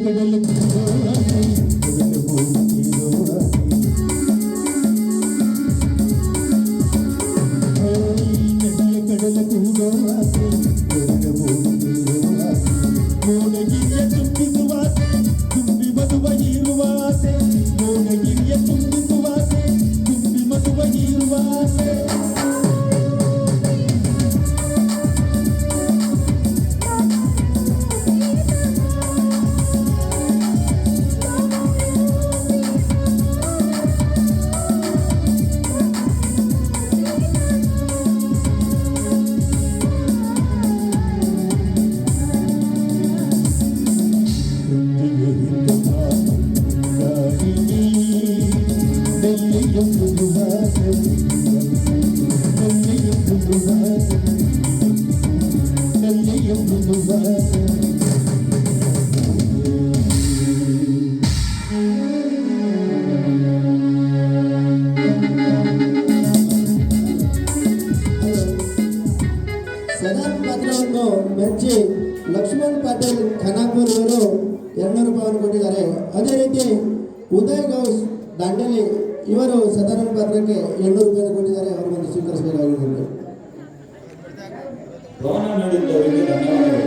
ಕಡಲು ಕೂಡೋ ಆಸೆ ಕಡಲು ಹೋಗುತ್ತಿರೋ ಆಸೆ ನದಿಯ ಕಡಲ ಕೂಡೋ ಆಸೆ ಕಡಲು ಹೋಗುತ್ತಿರೋ ಆಸೆ ಮೋಡಗಿರಿಯ ತುಂಬಿಸುವ ಆಸೆ ತುಂಬಿ ಮದುವ ಹೀರುವ ಆಸೆ ಮೋಡಗಿರಿಯ ತುಂಬಿಸುವ ಆಸೆ ತುಂಬಿ ಮದುವ ಹೀರುವ ಆಸೆ ಸದಾ ಪಾತ್ರವನ್ನು ಮೆಚ್ಚಿ ಲಕ್ಷ್ಮಣ್ ಪಾಟೀಲ್ ಖಾನಾಪುರ್ ಅವರು 200 ರೂಪಾಯಿಯನ್ನು ಕೊಟ್ಟಿದ್ದಾರೆ. ಅದೇ ರೀತಿ ಉದಯ್ ಗೌಸ್ ದಾಂಡೇಲಿ ಇವರು ಸದಾನಂದ ಪಾತ್ರಕ್ಕೆ 200 ರೂಪಾಯಿಯನ್ನು ಕೊಟ್ಟಿದ್ದಾರೆ. ಅವರನ್ನು ಸ್ವೀಕರಿಸಬೇಕಾಗಿದೆ. ಗಮನ ನೀಡಿದ್ದವರಿಗೆ ಧನ್ಯವಾದಗಳು.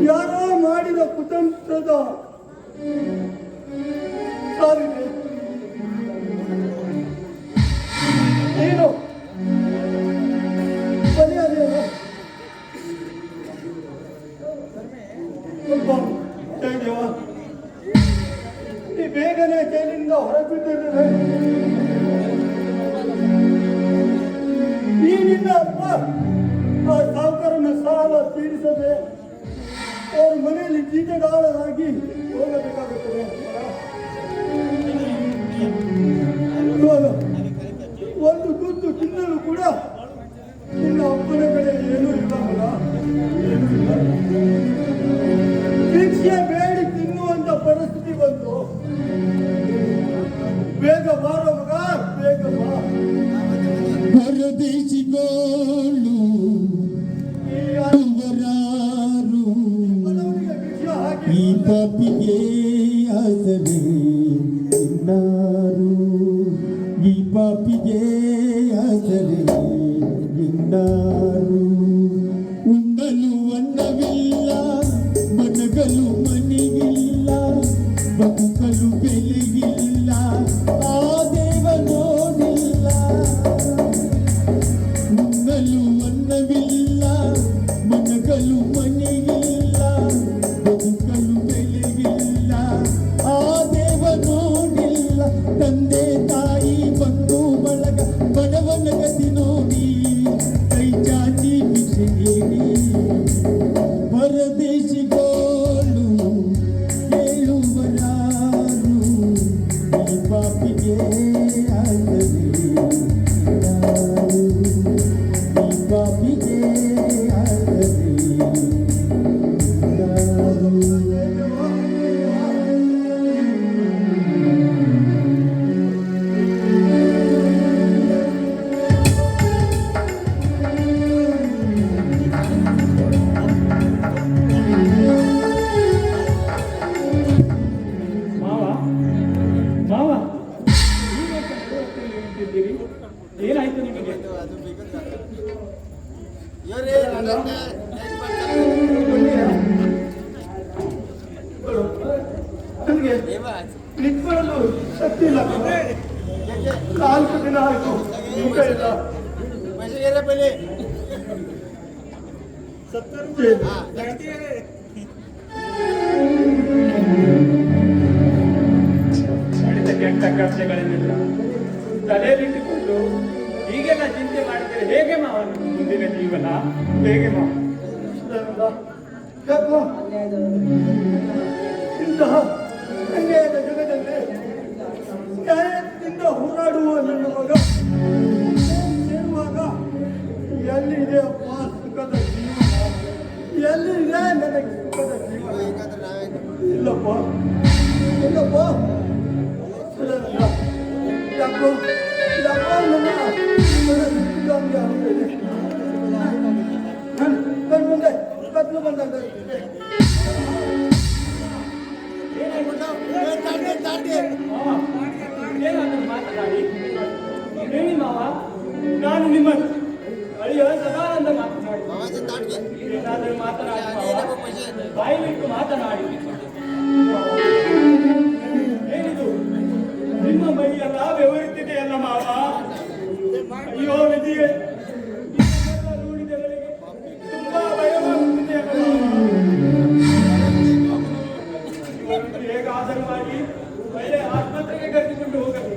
ಯಾರೋ ಮಾಡಿದ ಕುತಂತ್ರದ ಸಾವಿಗೆ ಏನು ಬಲಿಯಾದೇನು ಜಯದೇವ ಈ ಬೇಗನೆ ಜೈಲಿಂದ ಹೊರಬಿದ್ದಿದ್ದೇನೆ. ಈ ನಿನ್ನ ಅಪ್ಪ ಆ ಸಾವುಕಾರನ ಸಾಲ ತೀರಿಸದೆ ಅವ್ರ ಮನೆಯಲ್ಲಿ ಜೀತಗಾಳರಾಗಿ ಹೋಗಬೇಕಾಗುತ್ತದೆ. ಇವಾಗ ಒಂದು ತುತ್ತು ತಿನ್ನಲು ಕೂಡ ನಿನ್ನ ಅಪ್ಪನ ಕಡೆ ಏನೂ ಇಲ್ಲವಲ್ಲ, ಏನೂ ಇಲ್ಲ. ಭಿಕ್ಷೆ ಬೇಡಿ ತಿನ್ನುವಂತ ಪರಿಸ್ಥಿತಿ ಬಂತು. ಬೇಗ ಬಾರೋ ಮಗ, ಬೇಗ ಬಾ. ಪರದೇಶಿಗೋಳು ಅವರಾರು ಈ ಪಾಪಿಗೆ ಆಸರೆ ಇನ್ನಾರು ಈ ಪಾಪಿಗೆ ಆಸರೆ ಇನ್ನಾರು ಉಣ್ಣಲು ಅನ್ನವಿಲ್ಲ ಮನಗಲು ಮನೆಗಿಲ್ಲ ಬದುಕಲು ಬೆಲೆಗಿಲ್ಲ ಆ ದೇವ ನೋಡಿಲ್ಲ ಉಣ್ಣಲು ಅನ್ನವಿಲ್ಲ ಮನಗಲು ಮನೆಗಿಲ್ಲ ಬದುಕಲು ಬೆಲೆಗಿಲ್ಲ ಆ ದೇವ ನೋಡಿಲ್ಲ ತಂದೆ ತಾಯಿ ಬಂಧು ಬಳಗ ಬಡವನ ಗತಿ ನೋಡಿ ಕೈ ಚಾಚಿ ಭಿಕ್ಷೆ ನೀಡಿ ಪರದೇಶಿಗೋಳು ಕೇಳುವರಾರು ಈ ಪಾಪಿಗೆ ಆಸರೆ ಈ ಪಾಪಿಗೆ ಆಸರೆ ಮಾವ ಮಾವ ಏನಾಯ್ತು ನಿಮಗೆ? ನನಗೆ ನಿಂತ್ಕೊಳ್ಳಲು ಶಕ್ತಿ ಇಲ್ಲ. 4 ದಿನ ಆಯ್ತು ಊಟ ಇಲ್ಲ. ಮಾಡಿದ ಕೆಟ್ಟ ಇಂಥ ಕಷ್ಟಗಳನ್ನೆಲ್ಲ ತಲೆಯಲ್ಲಿಟ್ಟುಕೊಂಡು ಹೀಗೆಲ್ಲ ಚಿಂತೆ ಮಾಡಿದರೆ ಹೇಗೆ ಮಾವ ಮುಂದಿನ ಜೀವನ ಹೇಗೆ ಮಾವ? ಯಾಕೋ ಇಂತಹ ಅನ್ಯಾಯದ ಜಗದಲ್ಲಿ ನ್ಯಾಯದಿಂದ ಹೋರಾಡುವ ನನ್ನ ಮಗ ಸೇರುವಾಗ ಎಲ್ಲಿದೆ ಅಪ್ಪ ಸುಖದ ಜೀವನ? ಎಲ್ಲಿದೆ ನನಗೆ ಸುಖದ ಜೀವನ? ಇಲ್ಲಪ್ಪ ಇಲ್ಲಪ್ಪ ಯಾಕೋ ಯಾಕೋ ನನ್ನ ಕಣ್ಣು ಮುಂದೆ ಕತ್ಲು ಬಂದಾಗ ಏನಾದರೂ ಮಾತನಾಡಿ ಹೇಳಿ ಮಾವ. ನಾನು ನಿಮ್ಮ ಅಳಿಯ ಸದಾನಂದ ಮಾತನಾಡಿ ಏನಾದರೂ ಮಾತನಾಡಿ ಮಾವ. ಬಾಯಿ ಬಿಟ್ಟು ಮಾತನಾಡಿ. ಏನಿದು ನಿಮ್ಮ ಮೈಯೆಲ್ಲ ಬೆವರುತ್ತಿದೆಯಲ್ಲ ಮಾವ. ಅಯ್ಯೋ ವಿಧಿಗೆ ನೋಡಿದವರಿಗೆ ತುಂಬಾ ಭಯವಾಗುತ್ತಿದೆಯಲ್ಲ ಮಾವ. ಹೇಗಾದರೂ ಮಾಡಿ ಒಳ್ಳೆ ಆಸ್ಪತ್ರೆಗೆ ಕರೆದುಕೊಂಡು ಹೋಗಬೇಕು.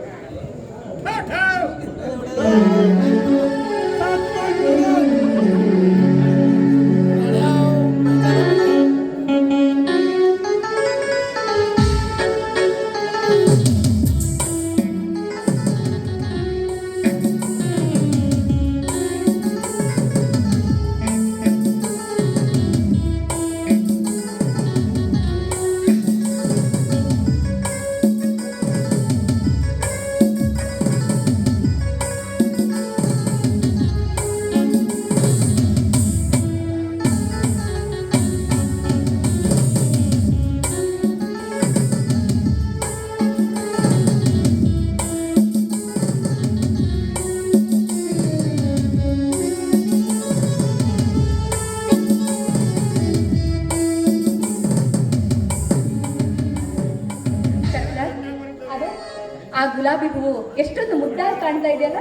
ಆ ಗುಲಾಬಿ ಹೂವು ಎಷ್ಟೊಂದು ಮುದ್ದಾಗಿ ಕಾಣ್ತಾ ಇದೆಯಲ್ಲ.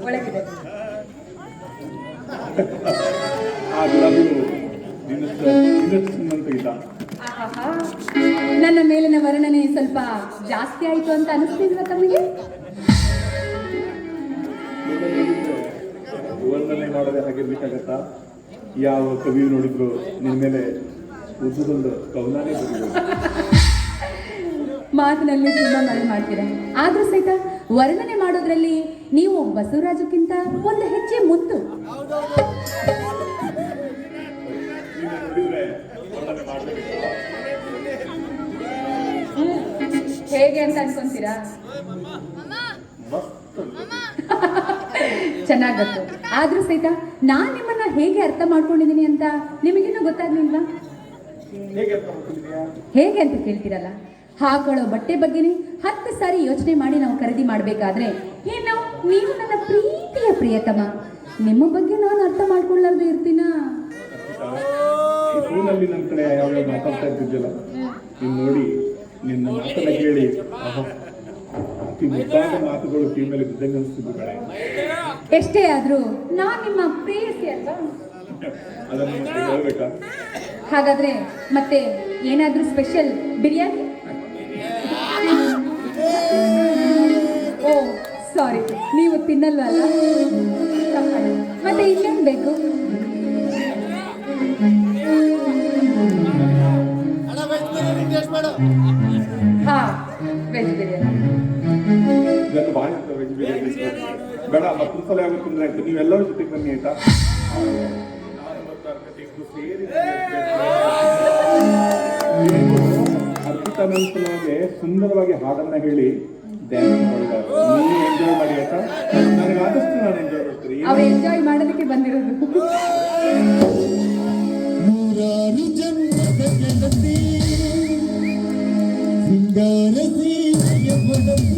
ಒಳಗಿದೆ. ಆ ಗುಲಾಬಿ ಆಹಾ, ನನ್ನ ಮೇಲಿನ ವರ್ಣನೆ ಸ್ವಲ್ಪ ಜಾಸ್ತಿ ಆಯ್ತು ಅಂತ ಅನಿಸ್ತಿಲ್ವಾ ತಮಗೆ? ವರ್ಣನೆ ಮಾಡದೆ ಹಾಗಿರ್ಬೇಕಾಗತ್ತಾ? ಯಾವ ಕವಿಯು ನೋಡಿದ್ರು ನಿನ್ನ ಮೇಲೆ ಉದ್ದದೊಂದು ಕವನಾನೇ ಬರೀಬಹುದು. ಮಾತಿನಲ್ಲಿ ತುಂಬಾ ಮಳೆ ಮಾಡ್ತೀರಾ, ಆದ್ರೂ ಸಹಿತ ವರ್ಣನೆ ಮಾಡೋದ್ರಲ್ಲಿ ನೀವು ಬಸವರಾಜಕ್ಕಿಂತ ಒಂದು ಹೆಜ್ಜೆ ಮುದ್ದು. ಹೇಗೆ ಅಂತ ಅನ್ಕೊಂತೀರಾ? ಚೆನ್ನಾಗ್ ಗೊತ್ತು. ಆದ್ರೂ ಸಹಿತ ನಾನ್ ನಿಮ್ಮನ್ನ ಹೇಗೆ ಅರ್ಥ ಮಾಡ್ಕೊಂಡಿದೀನಿ ಅಂತ ನಿಮಗಿನ್ನೂ ಗೊತ್ತಾಗ್ಲಿಲ್ವಾ? ಹೇಗೆ ಅಂತ ಕೇಳ್ತೀರಲ್ಲ, ಹಾಕೊಳ್ಳೋ ಬಟ್ಟೆ ಬಗ್ಗೆನೇ 10 ಸಾರಿ ಯೋಚನೆ ಮಾಡಿ ನಾವು ಖರೀದಿ ಮಾಡಬೇಕಾದ್ರೆ ಏನು ನೀವು ನನ್ನ ಪ್ರೀತಿಯ ಪ್ರಿಯತಮ, ನಿಮ್ಮ ಬಗ್ಗೆ ನಾನು ಅರ್ಥ ಮಾಡ್ಕೊಳ್ಳಾರ್ದು ಇರ್ತೀನಾ? ಫೋನಲ್ಲಿ ನನ್ನ ಕಡೆ ಯಾವ್ಯಾವ ಮಾತಾಡ್ತಾ ಇರ್ತಿದ್ದಲ್ಲ, ನೀನು ನೋಡಿ ನಿನ್ನ ಮಾತನ್ನ ಕೇಳಿ ಅತಿ ಮುದ್ದಾದ ಮಾತುಗಳು ಕಿವಿ ಮೇಲೆ ಬಿದ್ದಂಗೆ ಅನಿಸ್ತಿದ್ದು ಕಡೆ. ಎಷ್ಟೇ ಆದ್ರೂ ನಾನ್ ನಿಮ್ಮ ಪ್ರೇಯಸಿ ಅಲ್ವಾ? ಅದನ್ನು ಮತ್ತೆ ಹೇಳ್ಬೇಕಾ? ಹಾಗಾದ್ರೆ ಮತ್ತೆ ಏನಾದ್ರೂ ಸ್ಪೆಷಲ್ ಬಿರಿಯಾನಿ? ಓ ಸಾರಿ, ನೀವು ತಿನ್ನಲ್ವಲ್ಲ, ಮತ್ತೆ ಇನ್ನೇನ್ ಬೇಕು? ಹಾ, ವೆಜ್ ಬಿರಿಯಾನಿ. ಇದನ್ನು ಭಾಳ ವೆಜ್ ಬಿರಿಯಾನಿ ಬೇಡ, ಮತ್ತೊಂದು ಸಲ ಯಾವಾಗ ತಿಂದ್ರೆ ಆಯ್ತು. ನೀವೆಲ್ಲರೂ ಜೊತೆಗೆ ಬನ್ನಿ ಆಯ್ತಾ? ಅರ್ಪಿತಾನಂತನವರಿಗೆ ಸುಂದರವಾಗಿ ಹಾಡನ್ನ ಹೇಳಿ ಡ್ಯಾನ್ಸ್ ಮಾಡಿದ್ದಾರೆ. ನೀವು ಎಂಜಾಯ್ ಮಾಡಿ ಆಯ್ತಾ? ನನಗೆ ಆದಷ್ಟು ನಾನು ಎಂಜಾಯ್ ಮಾಡ್ತೀನಿ. ಅವ್ರು ಎಂಜಾಯ್ ಮಾಡೋದಕ್ಕೆ ಬಂದಿರೋದು. ನೂರಾರು ಜನ್ಮದ ಗೆಳತಿ ಸಿಂಗಾರ ಸೀರೆಯ ಬಡತಿ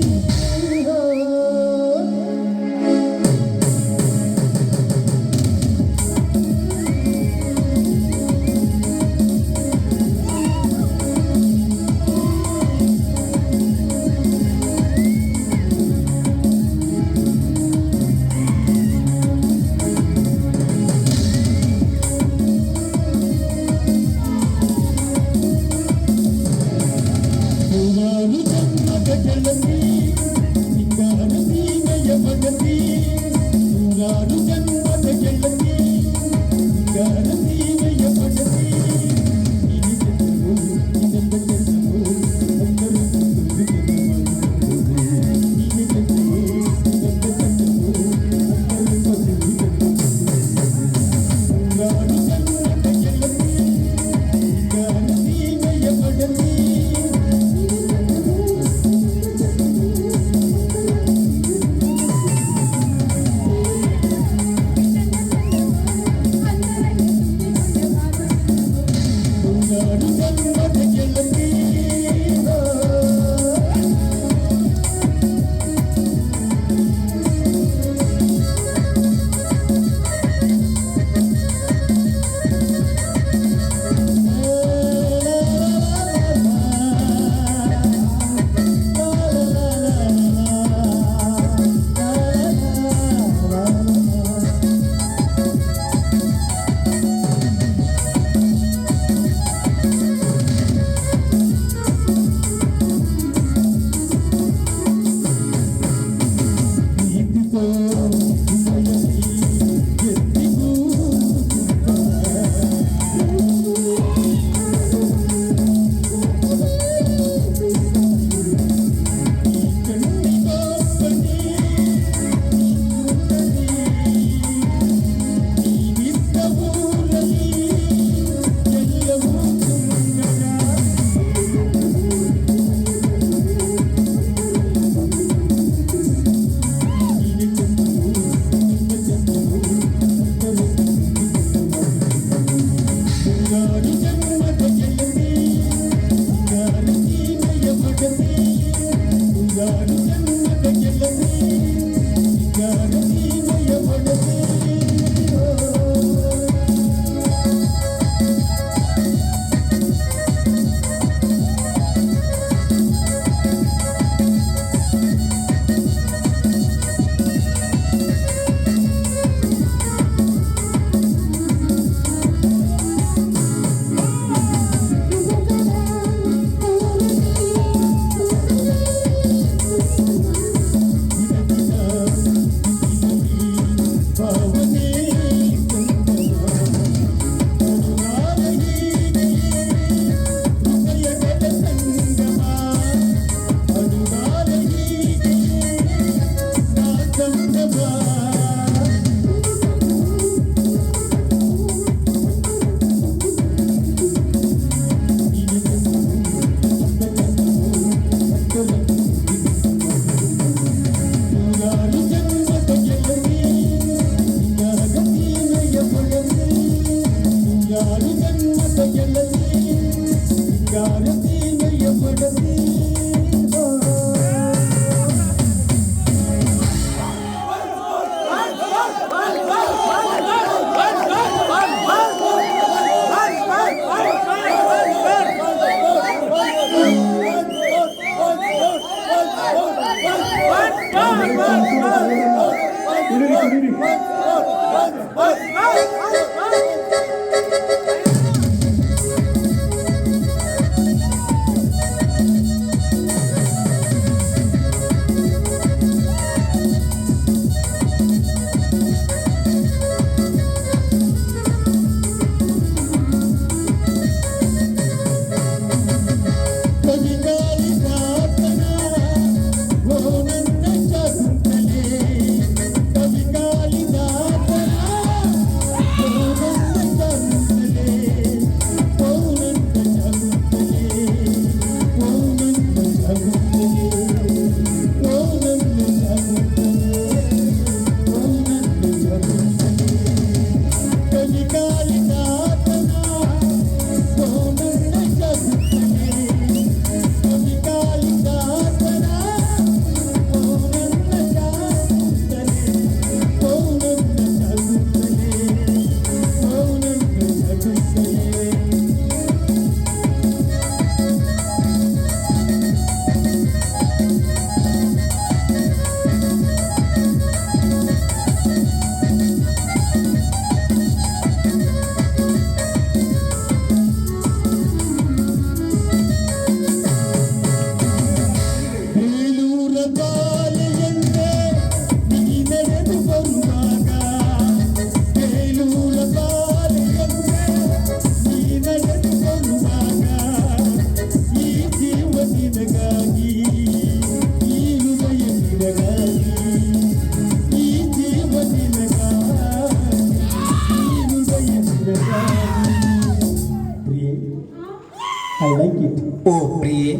I like it. ಓ ಪ್ರಿಯೆ,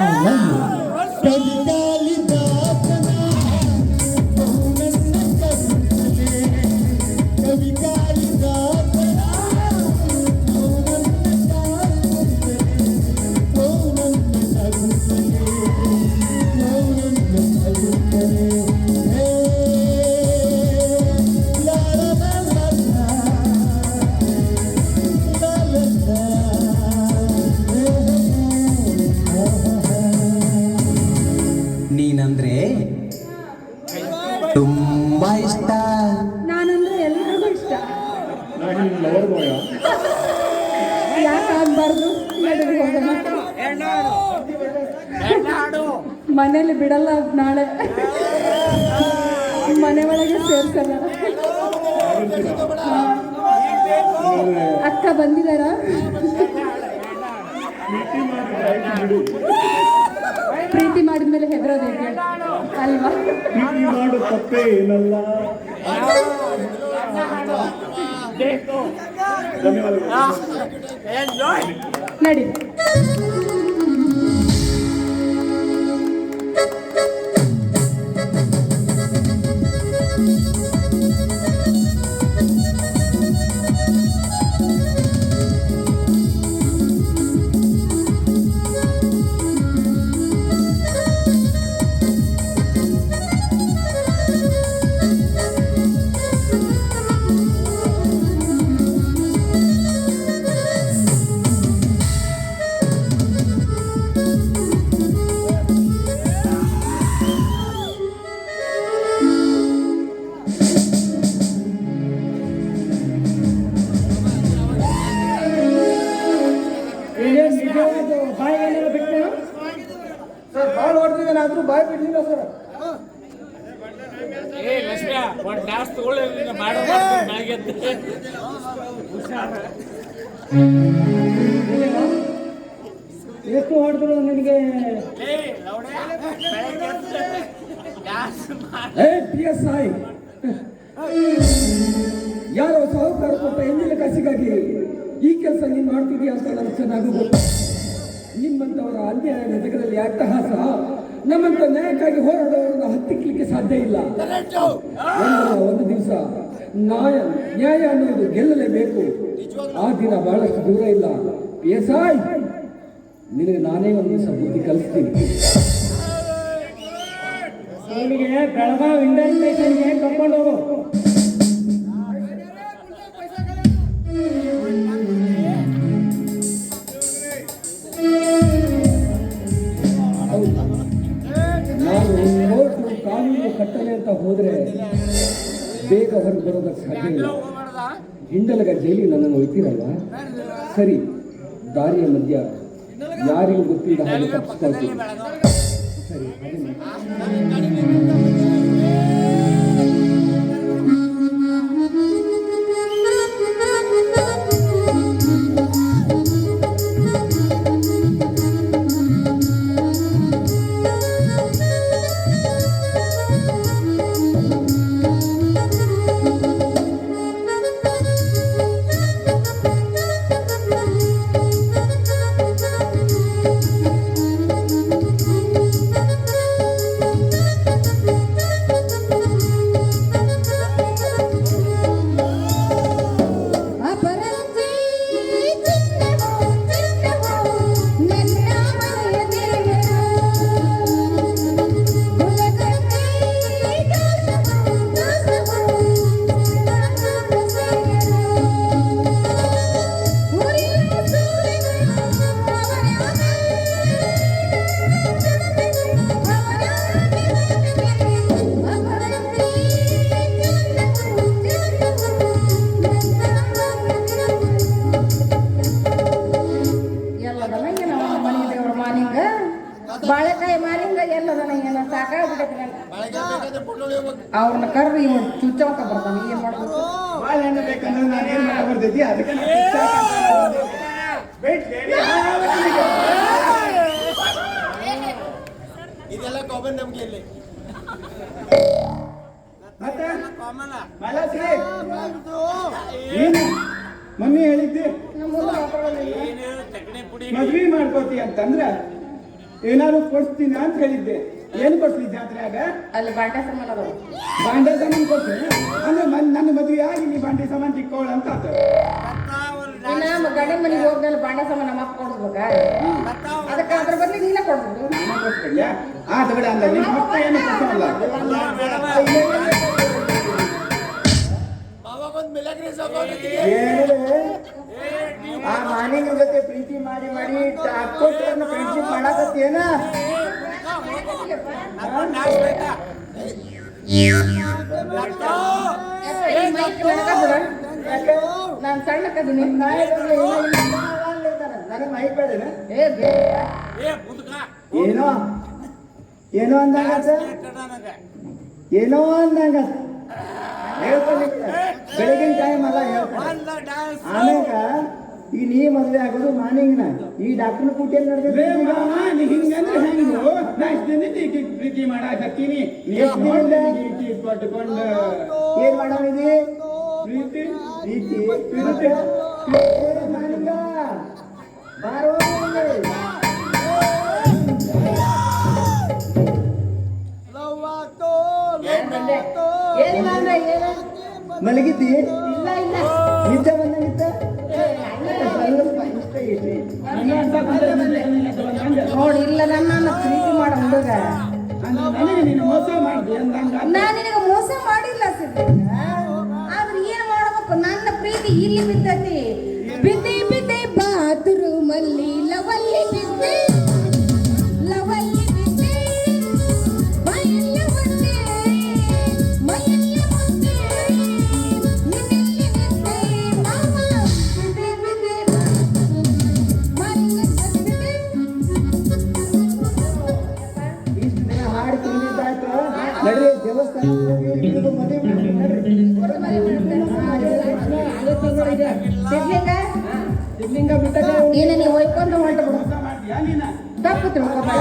I love you. ಕವಿಕಾಲಿದಾಸನ ಮೌನನ್ನ ಕರುತ್ತಲೇ, ಕವಿಕಾಲಿದಾಸನ ಮೌನನ್ನ ಕಾರುತ್ತಲೇ, ಮೌನನ್ನ ಕರುತ್ತಲೇ, ಮೌನನ್ನ ಕರುತ್ತಲೇ. ಹೇ, ಲಾ ಲಾ ಲಾ ಲಾ ಲಾ, ಲಾ ಲಾ ಲಾ. ನೀನಂದ್ರೆ ತುಂಬಾ ಇಷ್ಟ. ನಾನಂದ್ರೆ ಎಲ್ರಿಗೂ ಇಷ್ಟ. ಯಾಕೆ ಆಗ್ಬಾರ್ದು? ನಡುವೆ ಹೋಗೋಣ. ಮನೇಲಿ ಬಿಡಲ್ಲ ನಾಳೆ, ಮನೆ ಒಳಗೆ ಸೇರ್ಸಲ್ಲ. ಅಕ್ಕ ಬಂದಿದಾರ? ಪ್ರೀತಿ ಮಾಡಿದ್ಮೇಲೆ ಹೆದರೋದು ಹೇಗೆ ಅಲ್ವಾ? ಮಾಡು ತಪ್ಪೇ ಏನಲ್ಲ. ನಡಿ. ಸರ್ ಭಾಳ ಹೊಡ್ತಿದ್ದೇನೆ ಆದ್ರೂ ಬಾಯ್ ಬಿಡ್ಲಿಲ್ಲ ಸರ್. ಎಷ್ಟು ಹೊಡೆದ್ರು ನಿನಗೆ? PSI ಯಾರೋ ಸಾಹುಕಾರ ಕೊಟ್ಟ ಎಂದಿನ ಕಸಿಗಾಗಿ ಈ ಕೆಲಸ ನೀನು ಮಾಡ್ತಿದೀಯ ಅಂತ ನನಗೆ ಚೆನ್ನಾಗಿ ಗೊತ್ತು. ನಿಮ್ಮಂಥವರ ಅನ್ಯಾಯದ ಜಗದಲ್ಲಿ ಅಟ್ಟಹಾಸ ನಮ್ಮಂತ ನ್ಯಾಯಕ್ಕಾಗಿ ಹೋರಾಡೋರನ್ನ ಹತ್ತಿಕ್ಕಲಿಕ್ಕೆ ಸಾಧ್ಯ ಇಲ್ಲ. ಒಂದು ದಿವಸ ನ್ಯಾಯ ಅನ್ನೋದು ಗೆಲ್ಲಲೇಬೇಕು. ಆ ದಿನ ಬಹಳಷ್ಟು ದೂರ ಇಲ್ಲ. PSI ನಿನಗೆ ನಾನೇ ಒಂದು ದಿವಸ ಬುದ್ಧಿ ಕಲಿಸ್ತೀನಿ. ಅವನಿಗೆ ಬೆಳಗಾವಿ ಇಂಡಿಯನ್ ಸ್ಟೇಷನ್ಗೆ ಕರ್ಕೊಂಡು ಹೋಗು. ನಾನು ಕೋರ್ಟು ಕಾನೂನು ಕಟ್ಟಲೆ ಅಂತ ಹೋದ್ರೆ ಬೇಗ ಹೊರಗೆ ಬರೋದಕ್ಕೆ ಸಾಧ್ಯ ಇಲ್ಲ. ಹಿಂಡಲಗ ಜೈಲಿಗೆ ನನ್ನನ್ನು ಒಯ್ತೀರಲ್ವಾ? ಸರಿ, ದಾರಿಯ ಮಧ್ಯ ಯಾರಿಗೂ ಗೊತ್ತಿಲ್ಲ ಹಾಗೆ ತಪ್ಪಿಸ್ಕೊಳ್ತೀನಿ. ಸರಿ, ಹಾಗೆ ಮಾಡಿ. ಬಾಳೆಕಾಯಿ ಮಾಲಿಂಗ ಎಲ್ಲದನ ಏನ ಸಾಕಾಗ್ಬಿಟ್ಟೈತಿ ಅವ್ರನ್ನ ಕರ್ರಿ ಇವ್ ಚುಚ್ಚವಕ ಬರ್ತಾನ ಏನ್ ಮಾಡ್ಬೇಕು? ಬಾಳೆಹಣ್ಣು ಬೇಕಂದ್ರೆ ನಾನು ಏನ್ ಮಾಡಕ್ ಬರ್ತೈತಿ ಅದಕ್ಕೆ ನಾನು ವೇಟ್ ಹೇಳಿ. ಇದೆಲ್ಲ ಕಾಮನ್ ನಮ್ಗೆ ಇಲ್ಲಿ. ಮತ್ತೆ ಮಲಸಿ ಏನು ಮೊನ್ನೆ ಹೇಳಿದ್ದೆ ಮದ್ವಿ ಮಾಡ್ಕೋತಿ ಅಂತಂದ್ರ ಏನಾದ್ರು ಕೊಡ್ತೀನಿ ಅಂತ ಹೇಳಿದ್ದೆ. ಏನು ಕೊಡ್ತೀನಿ ಜಾತ್ರೆಯಾಗ? ಅಲ್ಲಿ ಬಾಂಡೆ ಸಾಮಾನು ಅದಾವ. ಬಾಂಡೆ ಸಾಮಾನು ಕೊಡ್ತೀನಿ ಅಂದ್ರೆ ನನ್ನ ಮದ್ವೆ ಆಗಿ ನೀ ಬಾಂಡೆ ಸಾಮಾನು ತಿಕ್ಕೋಳ ಅಂತ ಇನ್ನ ಗಂಡ ಮನೆಗೆ ಹೋದ್ಮೇಲೆ ಬಾಂಡೆ ಸಾಮಾನು ನಮ್ಮ ಅಪ್ಪ ಕೊಡ್ಬೇಕಾ? ಅದಕ್ಕೆ ಅದ್ರ ಬದಲು ನೀನೇ ಕೊಡ್ಬೇಕು. ಆ ತಗಡೆ ಅಂದ ನಿಮ್ಮ ಅಪ್ಪ ಏನು ಕೊಡ್ಸಲ್ಲ. ಆ ಮಾನಿನ ಜೊತೆ ಪ್ರೀತಿ ಮಾಡಿ ಮಾಡಿ ಅಕ್ಕೋಟ್ರನ್ನ ಫ್ರೆಂಡ್ಶಿಪ್ ಮಾಡಾಕತ್ತೇನ? ನಾನು ಸಣ್ಣಕ್ಕದೀನಿ. ನನಗೆ ಮೈಕ್ ಬೇಡ. ಏ ಏನೋ ಏನೋ ಅಂದಂಗ ಏನೋ ಅಂದಂಗ ಹೇಳ್ಕೊಳ್ಲಿಕ್ಕೆ ಬೆಳಗಿನ ಟೈಮ್ ಅಲ್ಲ ಹೇಳ್ತಾರೆ. ಆಮ್ಯಾಗ ಈಗ ನೀ ಮದ್ವೆ ಆಗೋದು ಮಾರ್ನಿಂಗ್ನ ಈ ಡಾಕ್ಟರ್ನ ಕೂಟಿ ಏನ್ ನಡೆದಿದೆ ಹಿಂಗಂದ್ರೆ ಹೆಂಗು ಪ್ರೀತಿ ಮಾಡಾಕತ್ತೀನಿ ಕೊಟ್ಕೊಂಡು ಏನ್ ಮಾಡೋದಿದೆ ಪ್ರೀತಿ ಪ್ರೀತಿ ಪ್ರೀತಿ ಮಾರ್ನಿಂಗ ಬಾರೋ ಮಲಗಿದ್ದಿ? ಇಲ್ಲ ಇಲ್ಲ ನಿಜ ಬಂದಂಗಿತ್ತ ನೋಡಿ, ಇಲ್ಲ ನನ್ನ ಪ್ರೀತಿ ಮಾಡೋ ಹುಡುಗ. ನೀನು ಮೋಸ ಮಾಡಿದೆ ನಾನು ನಿನಗೆ ಮೋಸ ಮಾಡಿಲ್ಲ ಸಿದ್ಧ. ಆದ್ರೆ ಏನ್ ಮಾಡ್ಬೇಕು? ನನ್ನ ಪ್ರೀತಿ ಇಲ್ಲಿ ಬಿದ್ದತಿ. ಬಿದ್ದೆ ಬಿದ್ದೆ ಬಾತ್ರೂಮ್ ಅಲ್ಲಿ ಲವಲ್ಲಿ ಬಿದ್ದೆ, ಲವಲ್ಲಿ ಬಿದ್ದೆ, ಮೈಯೆಲ್ಲ ಒದ್ದೆ, ಮೈಯೆಲ್ಲ ಒದ್ದೆ, ನಿನ್ನೆಲ್ಲಿ ಬಿದ್ದೆ ಮಾವ. ಬಿದ್ದೆ ಬಿದ್ದೆ ಮಾಲಿಂಗ ಬಿದ್ದೆ. ಇಷ್ಟು ದಿನ ಹಾಡು ತುಂಬಿದ್ದಾಯ್ತು. ನಡ್ರಿ ದೇವಸ್ಥಾನ ಸಿದ್ಲಿಂಗ ಬಿಟ್ಟಾಗ ಏನ ನೀವು ಒಯ್ಕೊಂಡು ಹೊಂಟ ಬಿಡು. ಮಾಡ್ತೀಯಾ ನೀನ? ತಪ್ಪು ತಿಳ್ಕೊಬೇಡ.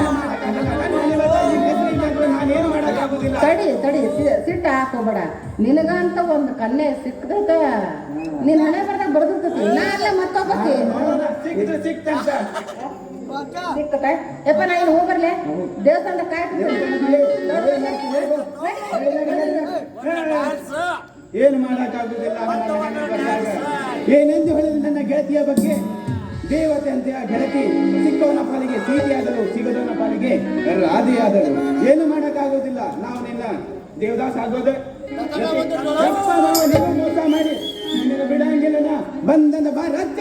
ನಾನೇನು ಮಾಡಕ್ಕಾಗುದಿಲ್ಲ. ತಡಿ ತಡಿ ಸಿಟ್ಟ ಹಾಕೋಬೇಡ. ನಿನಗಂತ ಒಂದು ಕನ್ಯೆ ಸಿಕ್ಕದ ನಿನ್ ಹಣೆ ಬರ್ದಾಗ ಬರ್ದಿರ್ತತಿ. ನಾ ಅಲ್ಲೇ ಮತ್ತೊಬ್ಬಕ್ಕೆ ಸಿಕ್ತು ಸಿಕ್ತಂತ ಸಿಕ್ಕತ. ಯಪ್ಪ ನಾ ಇನ್ನು ಹೋಗ್ಬರ್ಲೆ ದೇವಸ್ಥಾನದ ಏನು ಮಾಡಕ್ಕಾಗುದಿಲ್ಲ. ಏನೆಂದು ಹೇಳಿದ್ರೆ ನನ್ನ ಗೆಳತಿಯ ಬಗ್ಗೆ ದೇವತೆ ಅಂತ ಗೆಳತಿ ಸಿಕ್ಕವನ ಪಾಲಿಗೆ ಸೀತೆಯಾದರು, ಸಿಗದವನ ಪಾಲಿಗೆ ರಾಧೆಯಾದರು. ಏನು ಮಾಡಕ್ಕಾಗೋದಿಲ್ಲ. ನಾವು ನಿನ್ನ ದೇವದಾಸ ಆಗೋದು ಮೋಸ ಮಾಡಿ ನಿನಗೆ ಬಿಡಂಗಿಲ್ಲ. ಬಂಧನ ಭಾರತ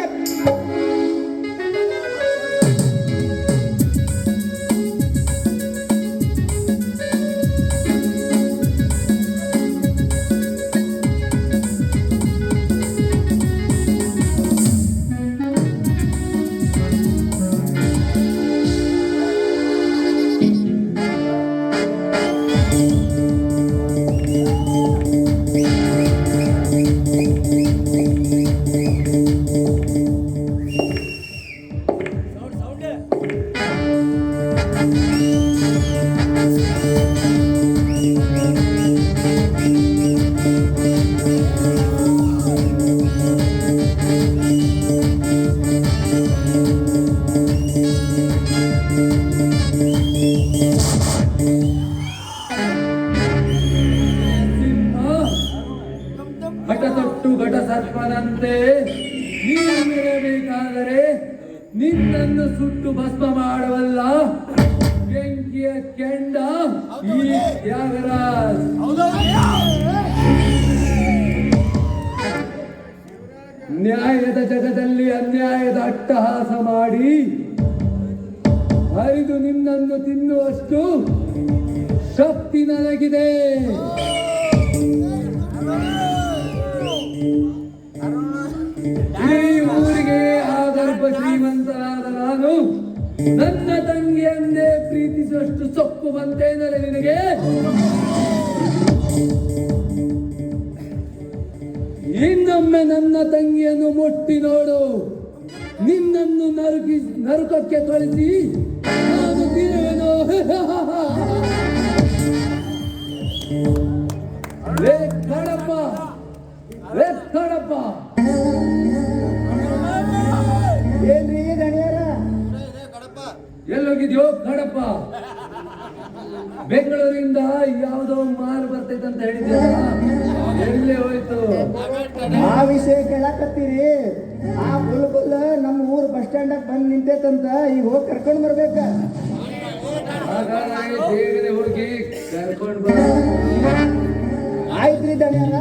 ಸರ್ಪನಂತೆ ನೀನಿರಬೇಕಾದರೆ ನಿನ್ನನ್ನು ಸುಟ್ಟು ಭಸ್ಮ ಮಾಡುವಲ್ಲ ಬೆಂಕಿಯ ಕೆಂಡ ಈ ತ್ಯಾಗರಾಜ್. ನ್ಯಾಯದ ಜಗದಲ್ಲಿ ಅನ್ಯಾಯದ ಅಟ್ಟಹಾಸ ಮಾಡಿ ಹರಿದು ನಿನ್ನನ್ನು ತಿನ್ನುವಷ್ಟು ಶಕ್ತಿ ನನಗಿದೆ. ಈ ಊರಿಗೆ ಆಗರ್ಭ ಶ್ರೀಮಂತನಾದ ನಾನು ನನ್ನ ತಂಗಿಯನ್ನೇ ಪ್ರೀತಿಸುವಷ್ಟು ಸೊಕ್ಕು ಬಂತೇನಲ್ಲ ನಿನಗೆ? ಇನ್ನೊಮ್ಮೆ ನನ್ನ ತಂಗಿಯನ್ನು ಮುಟ್ಟಿ ನೋಡು, ನಿನ್ನನ್ನು ನರಕಕ್ಕೆ ಕಳಿಸಿ ನಾನು ತಿರುವೆನು. ಲೇ ಕಡಪ, ಲೇ ಕಡಪ. ಏನ್ರಿ ದಣಿಯರ? ಎಲ್ಲೋಗಿದ್ಯೋ ಕಡಪ? ಬೆಂಗಳೂರಿಂದ ಯಾವುದೋ ಮಾಲ್ ಬರ್ತೈತೆ ಅಂತ ಹೇಳಿದ್ಯಲ್ಲ, ಎಲ್ಲೇ ಹೋಯ್ತು? ಆ ವಿಷಯ ಕೇಳಕತ್ತೀರಿ? ಆ ಬುಲ್ಬುಲ್ ನಮ್ಮ ಊರ್ ಬಸ್ ಸ್ಟ್ಯಾಂಡ್ ಬಂದ್ ನಿಂತೈತಂತ ಈಗ ಹೋಗಿ ಕರ್ಕೊಂಡ್ ಬರ್ಬೇಕ. ಹಾಗಾಗಿ ಬೇಗನೆ ಹೋಗಿ ಕರ್ಕೊಂಡು ಬಾ. ಆಯ್ತ್ರಿ ದಣಿಯರ,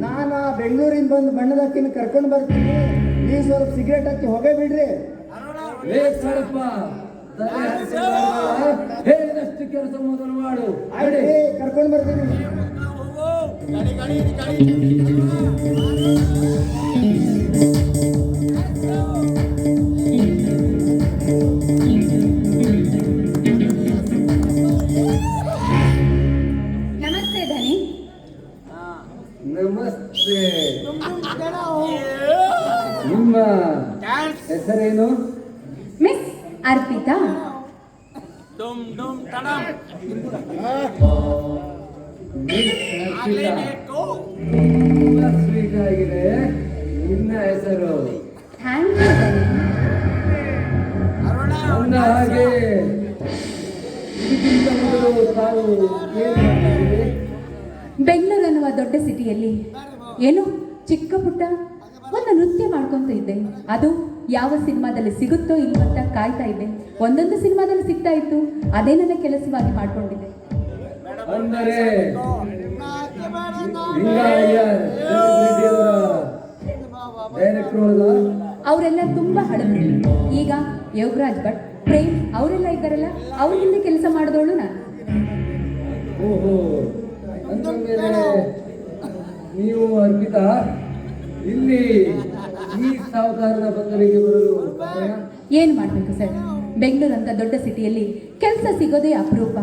ನಾನು ಆ ಬೆಂಗಳೂರಿಂದ ಬಂದು ಬಣ್ಣದ ಅಕ್ಕಿನ ಕರ್ಕೊಂಡ್ ಬರ್ತೀನಿ. ನೀವು ಸ್ವಲ್ಪ ಸಿಗರೇಟ್ ಹಚ್ಚಿ ಹೋಗೇ ಬಿಡ್ರಿ. ಲೇ ಕಡಪ, ತಲೆ ಹರಟೆ ಮಾಡಬೇಡ. ಹೇಳಿದಷ್ಟು ಕೆಲಸ ಮೊದಲು ಮಾಡು. ಆಯ್ತ್ರಿ, ಕರ್ಕೊಂಡ್ ಬರ್ತೀನಿ. ನಮಸ್ತೆ ಧನಿ. ನಮಸ್ತೆ. ನಿಮ್ಮ ಹೆಸರೇನು? ಮಿಸ್ ಅರ್ಪಿತಾ. ತುಂಬಾ ಸ್ವೀಟ್ ಆಗಿದೆ. ನಿನ್ನ ಹೆಸರು? ಥ್ಯಾಂಕ್ ಯು ಧನಿ. ಅಂದ ಹಾಗೆ ಇದಕ್ಕಿಂತ ಮೊದಲು ತಾವು ಏನು ಮಾಡಿದ್ದೀರಿ? ಬೆಂಗಳೂರು ಅನ್ನುವ ದೊಡ್ಡ ಸಿಟಿಯಲ್ಲಿ ಏನು ಚಿಕ್ಕ ಪುಟ್ಟ ಒಂದು ನೃತ್ಯ ಮಾಡ್ಕೊಂತ ಇದ್ದೆ. ಅದು ಯಾವ ಸಿನಿಮಾದಲ್ಲಿ ಸಿಗುತ್ತೋ ಇಲ್ವಂತ ಕಾಯ್ತಾ ಇದ್ದೆ. ಒಂದೊಂದು ಸಿನಿಮಾದಲ್ಲಿ ಸಿಗ್ತಾ ಇತ್ತು, ಅದೇ ನನ್ನ ಕೆಲಸವಾಗಿ ಮಾಡ್ಕೊಂಡಿದ್ದೆ. ಅಂದರೆ ಲಿಂಗಯ್ಯರ್ ಸೆಲೆಬ್ರಿಟಿಯವರ ಡೈರೆಕ್ಟರ್ ಅಲ್ಲ? ಅವರೆಲ್ಲ ತುಂಬಾ ಹಳಬರು. ಈಗ ಯೋಗರಾಜ್ ಭಟ್, ಪ್ರೇಮ್ ಅವರೆಲ್ಲ ಇದ್ದಾರಲ್ಲ, ಅವ್ರ ಹಿಂದೆ ಕೆಲಸ ಮಾಡಿದವಳು ನಾನು. ಓಹೋ, ಅಂದಮೇಲೆ ನೀವು ಅರ್ಪಿತಾ ಇಲ್ಲಿ ಈ ಸಾಹುಕಾರನ ಬಂಗಲೆಗೆ ಬರಲು ಕಾರಣ? ಏನು ಮಾಡಬೇಕು ಸರ್, ಬೆಂಗಳೂರು ಅಂತ ದೊಡ್ಡ ಸಿಟಿಯಲ್ಲಿ ಕೆಲಸ ಸಿಗೋದೇ ಅಪರೂಪ.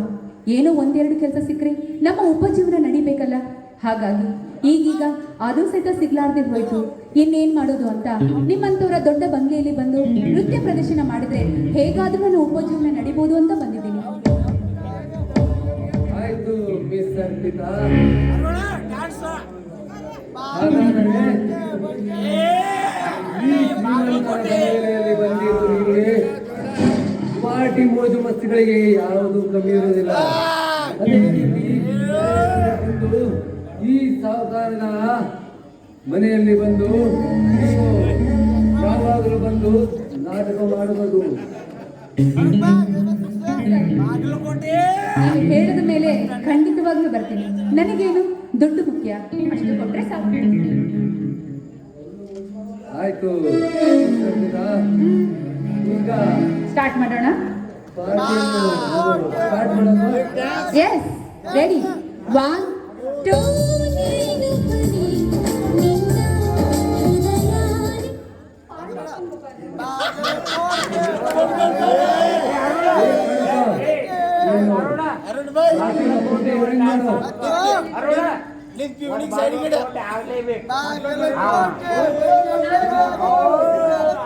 ಏನೋ ಒಂದೆರಡು ಕೆಲಸ ಸಿಕ್ಕರೆ ನಮ್ಮ ಉಪಜೀವನ ನಡಿಬೇಕಲ್ಲ. ಹಾಗಾಗಿ ಈಗೀಗ ಅದು ಸಹಿತ ಸಿಗ್ಲಾರ್ದೆ ಹೋಯ್ತು. ಇನ್ನೇನ್ ಮಾಡೋದು ಅಂತ ನಿಮ್ಮಂತವರ ದೊಡ್ಡ ಬಂಗಲೆಯಲ್ಲಿ ಬಂದು ನೃತ್ಯ ಪ್ರದರ್ಶನ ಮಾಡಿದ್ರೆ ಹೇಗಾದ್ರೂ ನನ್ನ ಉಪಜೀವನ ನಡಿಬಹುದು ಅಂತ ಬಂದಿದ್ದೀನಿ. ಆಯ್ತು ಮಿಸ್ ಅರ್ಪಿತಾ, ಹಾಗಾದರೆ ಈ ಶ್ರೀಮಂತರ ಬಂಗಲೆಯಲ್ಲಿ ಬಂದಿದ್ದು ನಿಮಗೆ ಪಾರ್ಟಿ ಮೋಜು ಮಸ್ತಿಗಳಿಗೆ ಯಾವುದು ಕಮ್ಮಿ ಇರುವುದಿಲ್ಲ. ಅದೇ ರೀತಿ ಒಂದು ಈ ಸಾಹುಕಾರನ ಮನೆಯಲ್ಲಿ ಬಂದು ನೀವು ಯಾವಾಗಲೂ ಬಂದು ನಾಟಕ ಮಾಡುವುದು. ನೀವು ಹೇಳಿದ ಮೇಲೆ ಖಂಡಿತವಾಗ್ಲೂ ಬರ್ತೀನಿ. ನನಗೇನು ದುಡ್ಡು ಮುಖ್ಯ, ಅಷ್ಟು ಕೊಟ್ರೆ ಸಾಕು. ಆಯ್ತು ಅರ್ಪಿತಾ, ಈಗ ಸ್ಟಾರ್ಟ್ ಮಾಡೋಣ. ಪಾರ್ಟಿಯನ್ನು ಸ್ಟಾರ್ಟ್ ಮಾಡೋಣ. Yes, ready. 1 2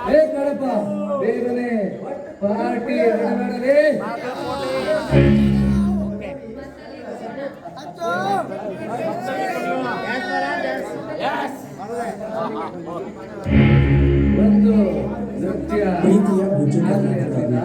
ಹೇ ಕಡಪ, ಬೇಗನೆ ಪಾರ್ಟಿ ಮಾಡಲೇ. ಒಂದು ನೃತ್ಯ ಪ್ರೀತಿಯ ಭುಜ ಆಗ್ಲಿ ಅರ್ಪಿತಾ?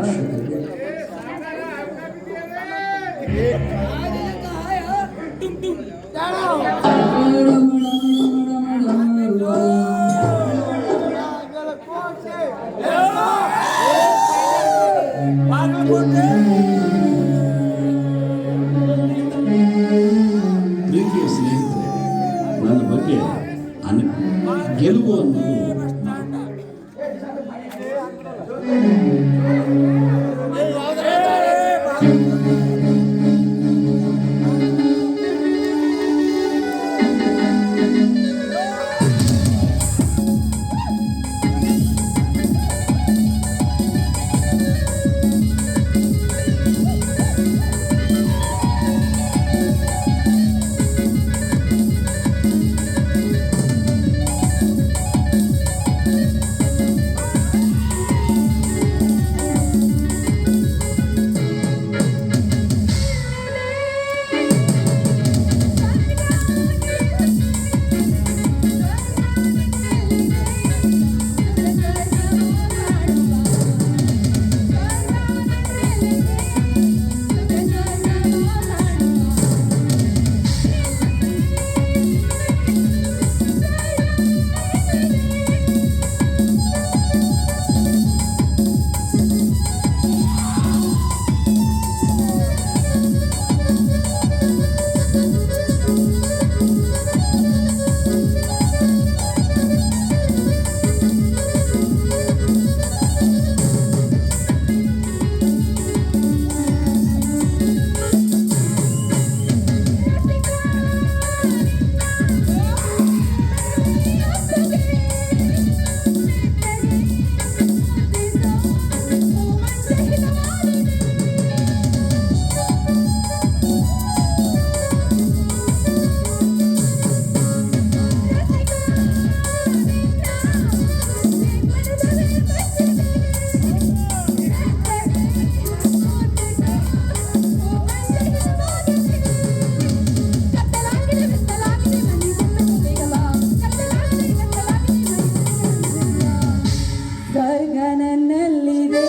ಗೆಲುವು ಅನ್ನೋದು ಸ್ವರ್ಗ ನನ್ನಲ್ಲಿದೆ.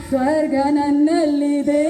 ಸ್ವರ್ಗ ನನ್ನಲ್ಲಿದೆ.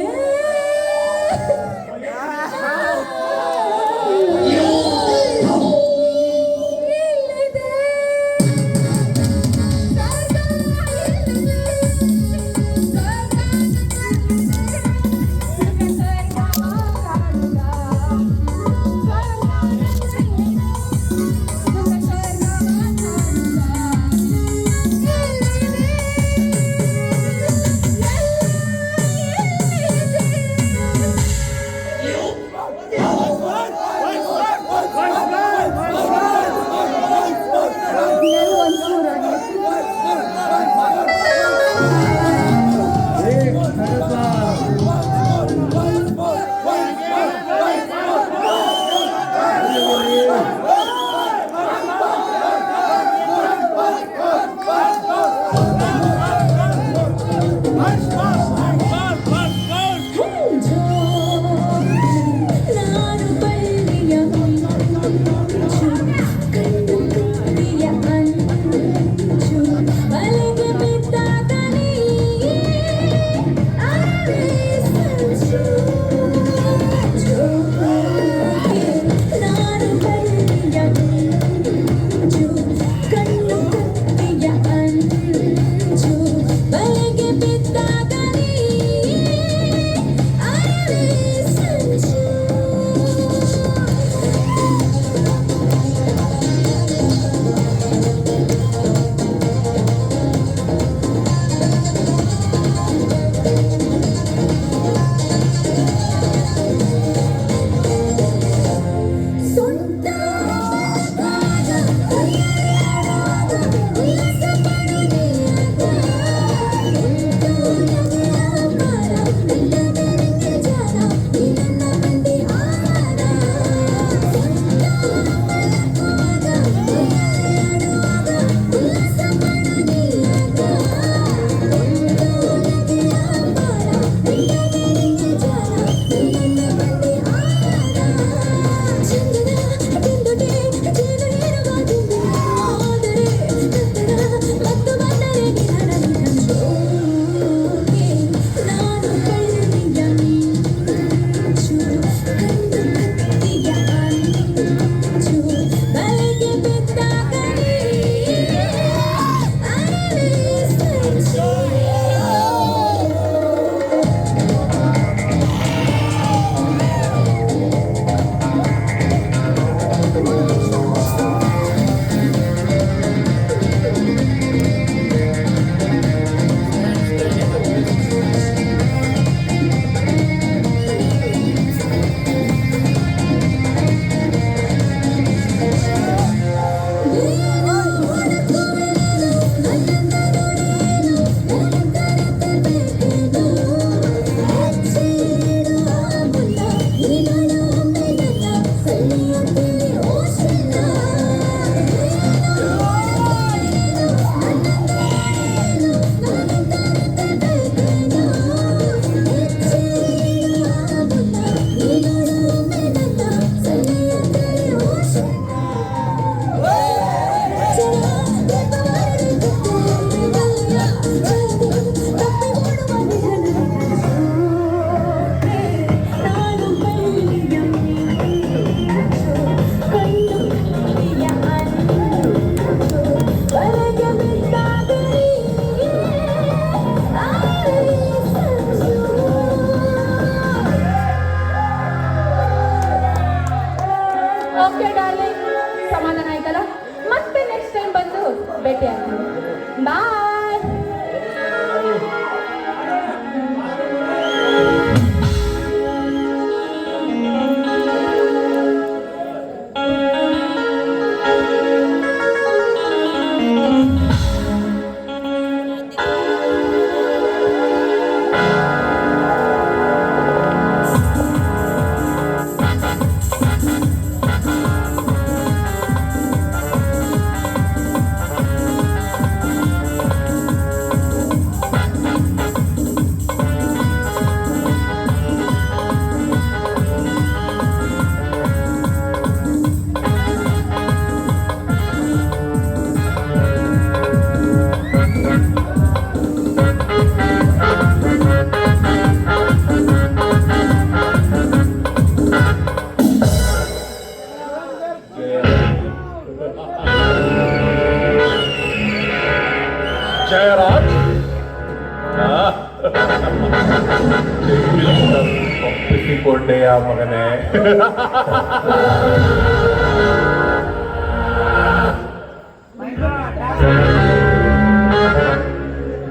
ಜಯರಾಜ್ ಒಪ್ಪಿಸಿಕೊಂಡೆಯ ಮಗನೇ.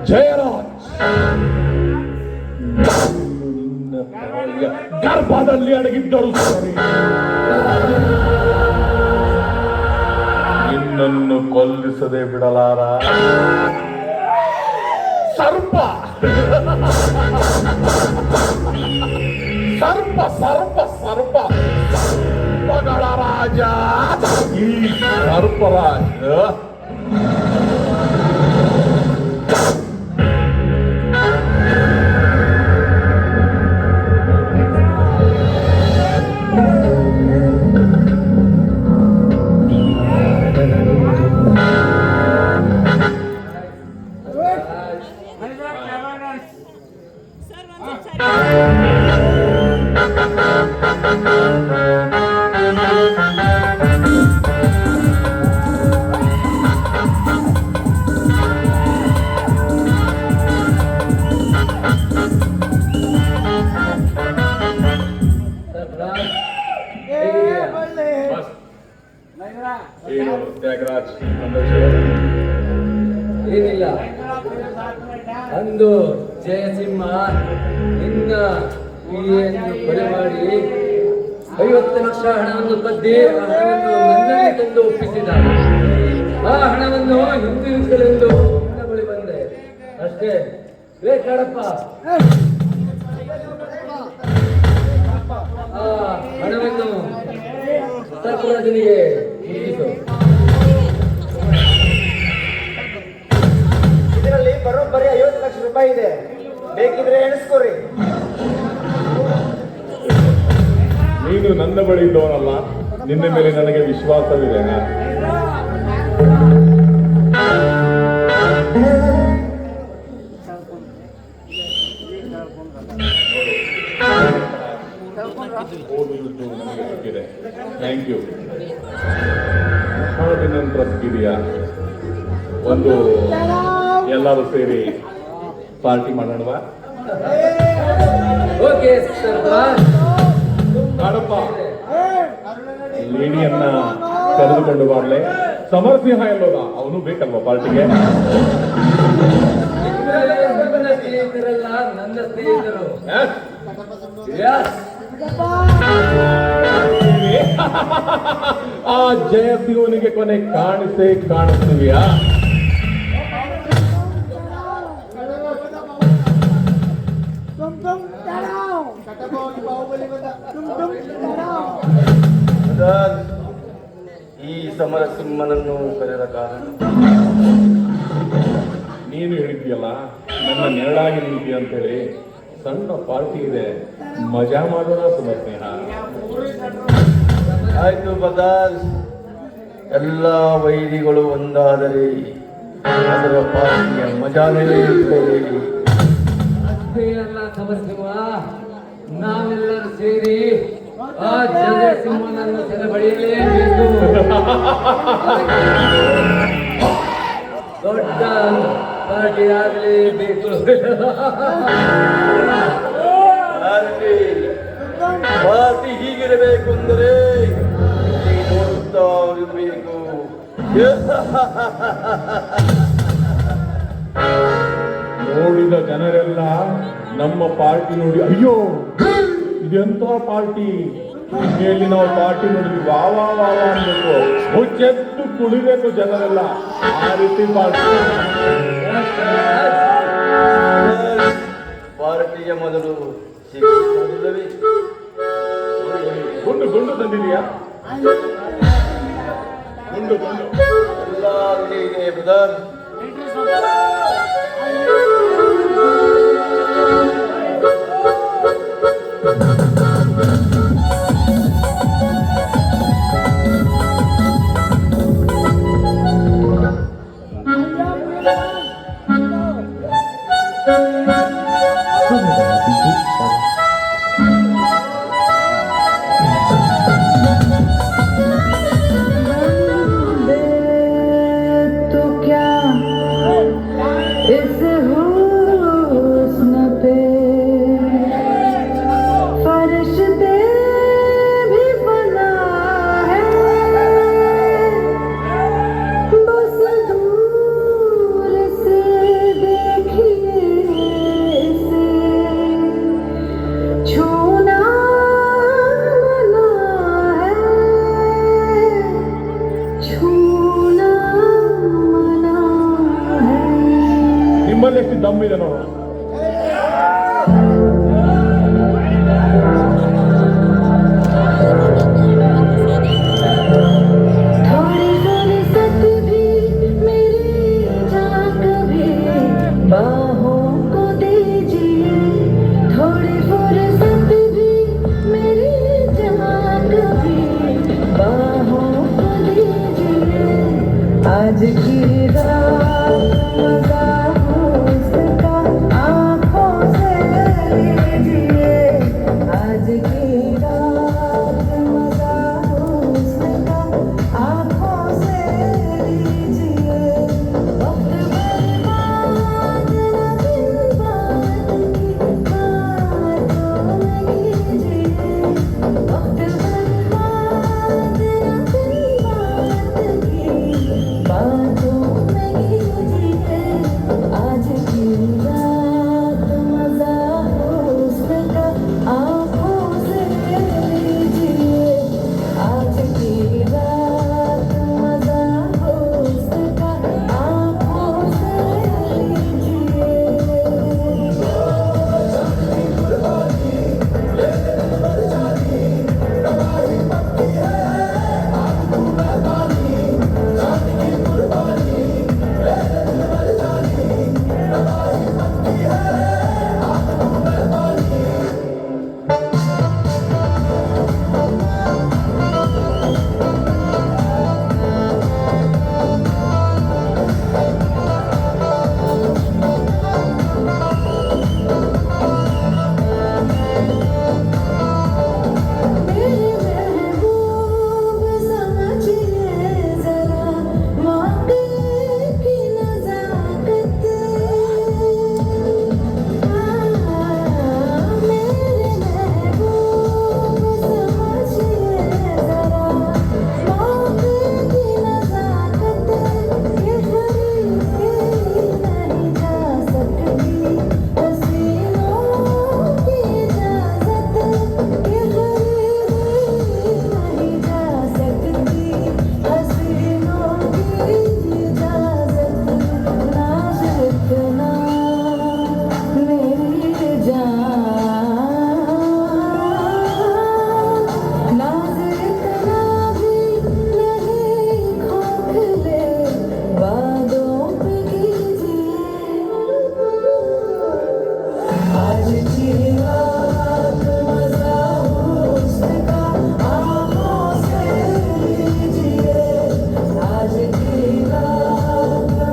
ಜಯರಾಜ್, ನಿನ್ನ ತಾಯಿಯ ಗರ್ಭದಲ್ಲಿ ಅಡಗಿದ್ದರು ಸರಿ, ನಿನ್ನನ್ನು ಕೊಲ್ಲಿಸದೆ ಬಿಡಲಾರ ಸರ್ಪ ಸರ್ಪ ಸರ್ಪ ಸರ್ಪ ಸರ್ಪಗಳ ರಾಜ ಈ ಸರ್ಪರಾಜ. ಏನು ತ್ಯಾಗರಾಜ್ ಏನಿಲ್ಲ, ಅಂದು ಜಯಸಿಂಹ ನಿನ್ನ ಪಿಯನ್ನು ಕೊಲೆ ಮಾಡಿ 50 ಲಕ್ಷ ಹಣವನ್ನು ಕದ್ದಿ ಆ ಹಣವನ್ನು ನನ್ನಲ್ಲಿ ತಂದು ಒಪ್ಪಿಸಿದ. ಆ ಹಣವನ್ನು ಹಿಂದಿರುಗಿಸಲೆಂದು ನಿನ್ನ ಬಳಿ ಬಂದೆ ಅಷ್ಟೇ. ಬೇಕಾಡಪ್ಪ, ಆ ಹಣವನ್ನು ಸರ್ಪರಾಜನಿಗೆ ಮುಗಿಸು. ಇದರಲ್ಲಿ ಬರೋಬ್ಬರಿ 50 ಲಕ್ಷ ರೂಪಾಯಿ ಇದೆ, ಬೇಕಿದ್ರೆ ಎಣಿಸ್ಕೊರಿ. ನೀನು ನನ್ನ ಬಳಿ ಇದ್ದವನಲ್ಲ, ನಿನ್ನ ಮೇಲೆ ನನಗೆ ವಿಶ್ವಾಸವಿದೆ. ಓದುವುದು ನನಗೆ ಸಿಕ್ಕಿದೆ, ಥ್ಯಾಂಕ್ ಯು. ಹಾಡಿನ ನಂತರ ಸಿಕ್ಕಿದೆಯಾ? ಒಂದು ಎಲ್ಲರೂ ಸೇರಿ ಪಾರ್ಟಿ ಮಾಡೋಣವಾ? ಓಕೆ ಸರ್ಪರಾಜ್. ಕಾಡಪ್ಪ, ಲೇಡಿಯನ್ನ ಕರೆದುಕೊಂಡು ಬಾರ್ಲೆ. ಸಮರಸಿಂಹ ಎಲ್ಲೋದ? ಅವನು ಬೇಕಲ್ವಾ ಪಾರ್ಟಿಗೆ? ನನ್ನ ಸ್ನೇಹಿತರಲ್ಲ, ನನ್ನ ಸ್ನೇಹಿತರು. Yes. ಆ ಜಯಸಿಂಹನಿಗೆ ಕೊನೆ ಕಾಣಿಸ್ತೀವಿಯಾ? ಈ ಸಮರಸಿಂಹನನ್ನು ಕರೆದ ಕಾರಣ ನೀನು ಹೇಳಿದ್ಯಲ್ಲ, ನನ್ನ ನೆರಳಾಗಿ ನಿಂತಿ ಅಂತೇಳಿ. ಸಣ್ಣ ಪಾರ್ಟಿ ಇದೆ, ಮಜಾ ಮಾಡೋಣ ಸುಮಸ್ನೇಹ. ಆಯ್ತು ಬದಾಲ್, ಎಲ್ಲ ವೈರಿಗಳು ಒಂದಾದರೆ ಅದರ ಪಾರ್ಟಿಯ ಮಜಾನೇ ಇರ್ತದೆ. ಅಷ್ಟೇ ಅಲ್ಲ ಸಮರಸಿಂಹ, ನಾವೆಲ್ಲರೂ ಸೇರಿ ಆ ಜಯಸಿಂಹನನ್ನು ಸೆರೆಬಡಿಯಲೇಬೇಕು. ದೊಡ್ಡ ಪಾರ್ಟಿ ಆಗಲೇಬೇಕು. ಪಾರ್ಟಿ ಹೀಗಿರಬೇಕು ಅಂದರೆ ನೋಡುತ್ತಾ ಇರಬೇಕು. ನೋಡಿದ ಜನರೆಲ್ಲ ನಮ್ಮ ಪಾರ್ಟಿ ನೋಡಿ ಅಯ್ಯೋ ಇದೆಂತ ಪಾರ್ಟಿ, ಇಲ್ಲಿ ನಾವು ಪಾರ್ಟಿ ನೋಡಿದ್ವಿ ವಾ ವಾ ವಾ ವಾ ಅನ್ಬೇಕು, ಹುಚ್ಚೆತ್ತು ಕುಡಿಬೇಕು ಜನರೆಲ್ಲ. ಆ ರೀತಿ ಪಾರ್ಟಿ. ಪಾರ್ಟಿಯ ಮೊದಲು ಸಿಗುವುದಿಲ್ಲವೇ? ಗುಂಡು ಗುಂಡು ತಂದಿದೀಯಾ? ಗುಂಡು ಗುಂಡು ಎಲ್ಲ ಇದೆ ಬ್ರದರ್. इस ನಿಮ್ಮಲ್ಲಿ ಎಷ್ಟು ದಮ್ಮಿದೆ ನೋಡು. आज की रात मजा उसका आँखों से लीजिए, आज की रात मजा उसका आँखों से लीजिए, वक्त बर्बाद न दिन बात की बातों में कीजिए, वक्त बर्बाद न दिन बात की बातों में कीजिए, आज की रात मजा उसका आँखों से लीजिए, आज की रात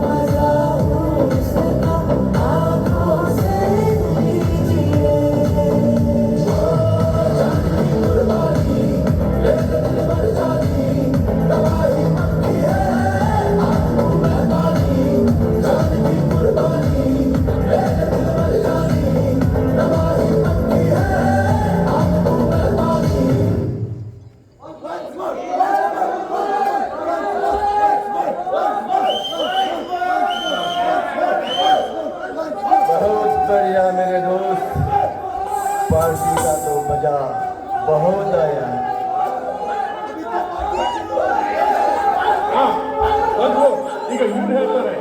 मजा उसका आँखों से लीजिए। बहुत बढ़िया मेरे दोस्त, पार्टी का तो मजा बहुत आया। ಬಂದ್ರು, ಈಗ ಇವ್ರು ಹೇಳ್ತಾರೆ.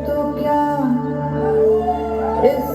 तो क्या इस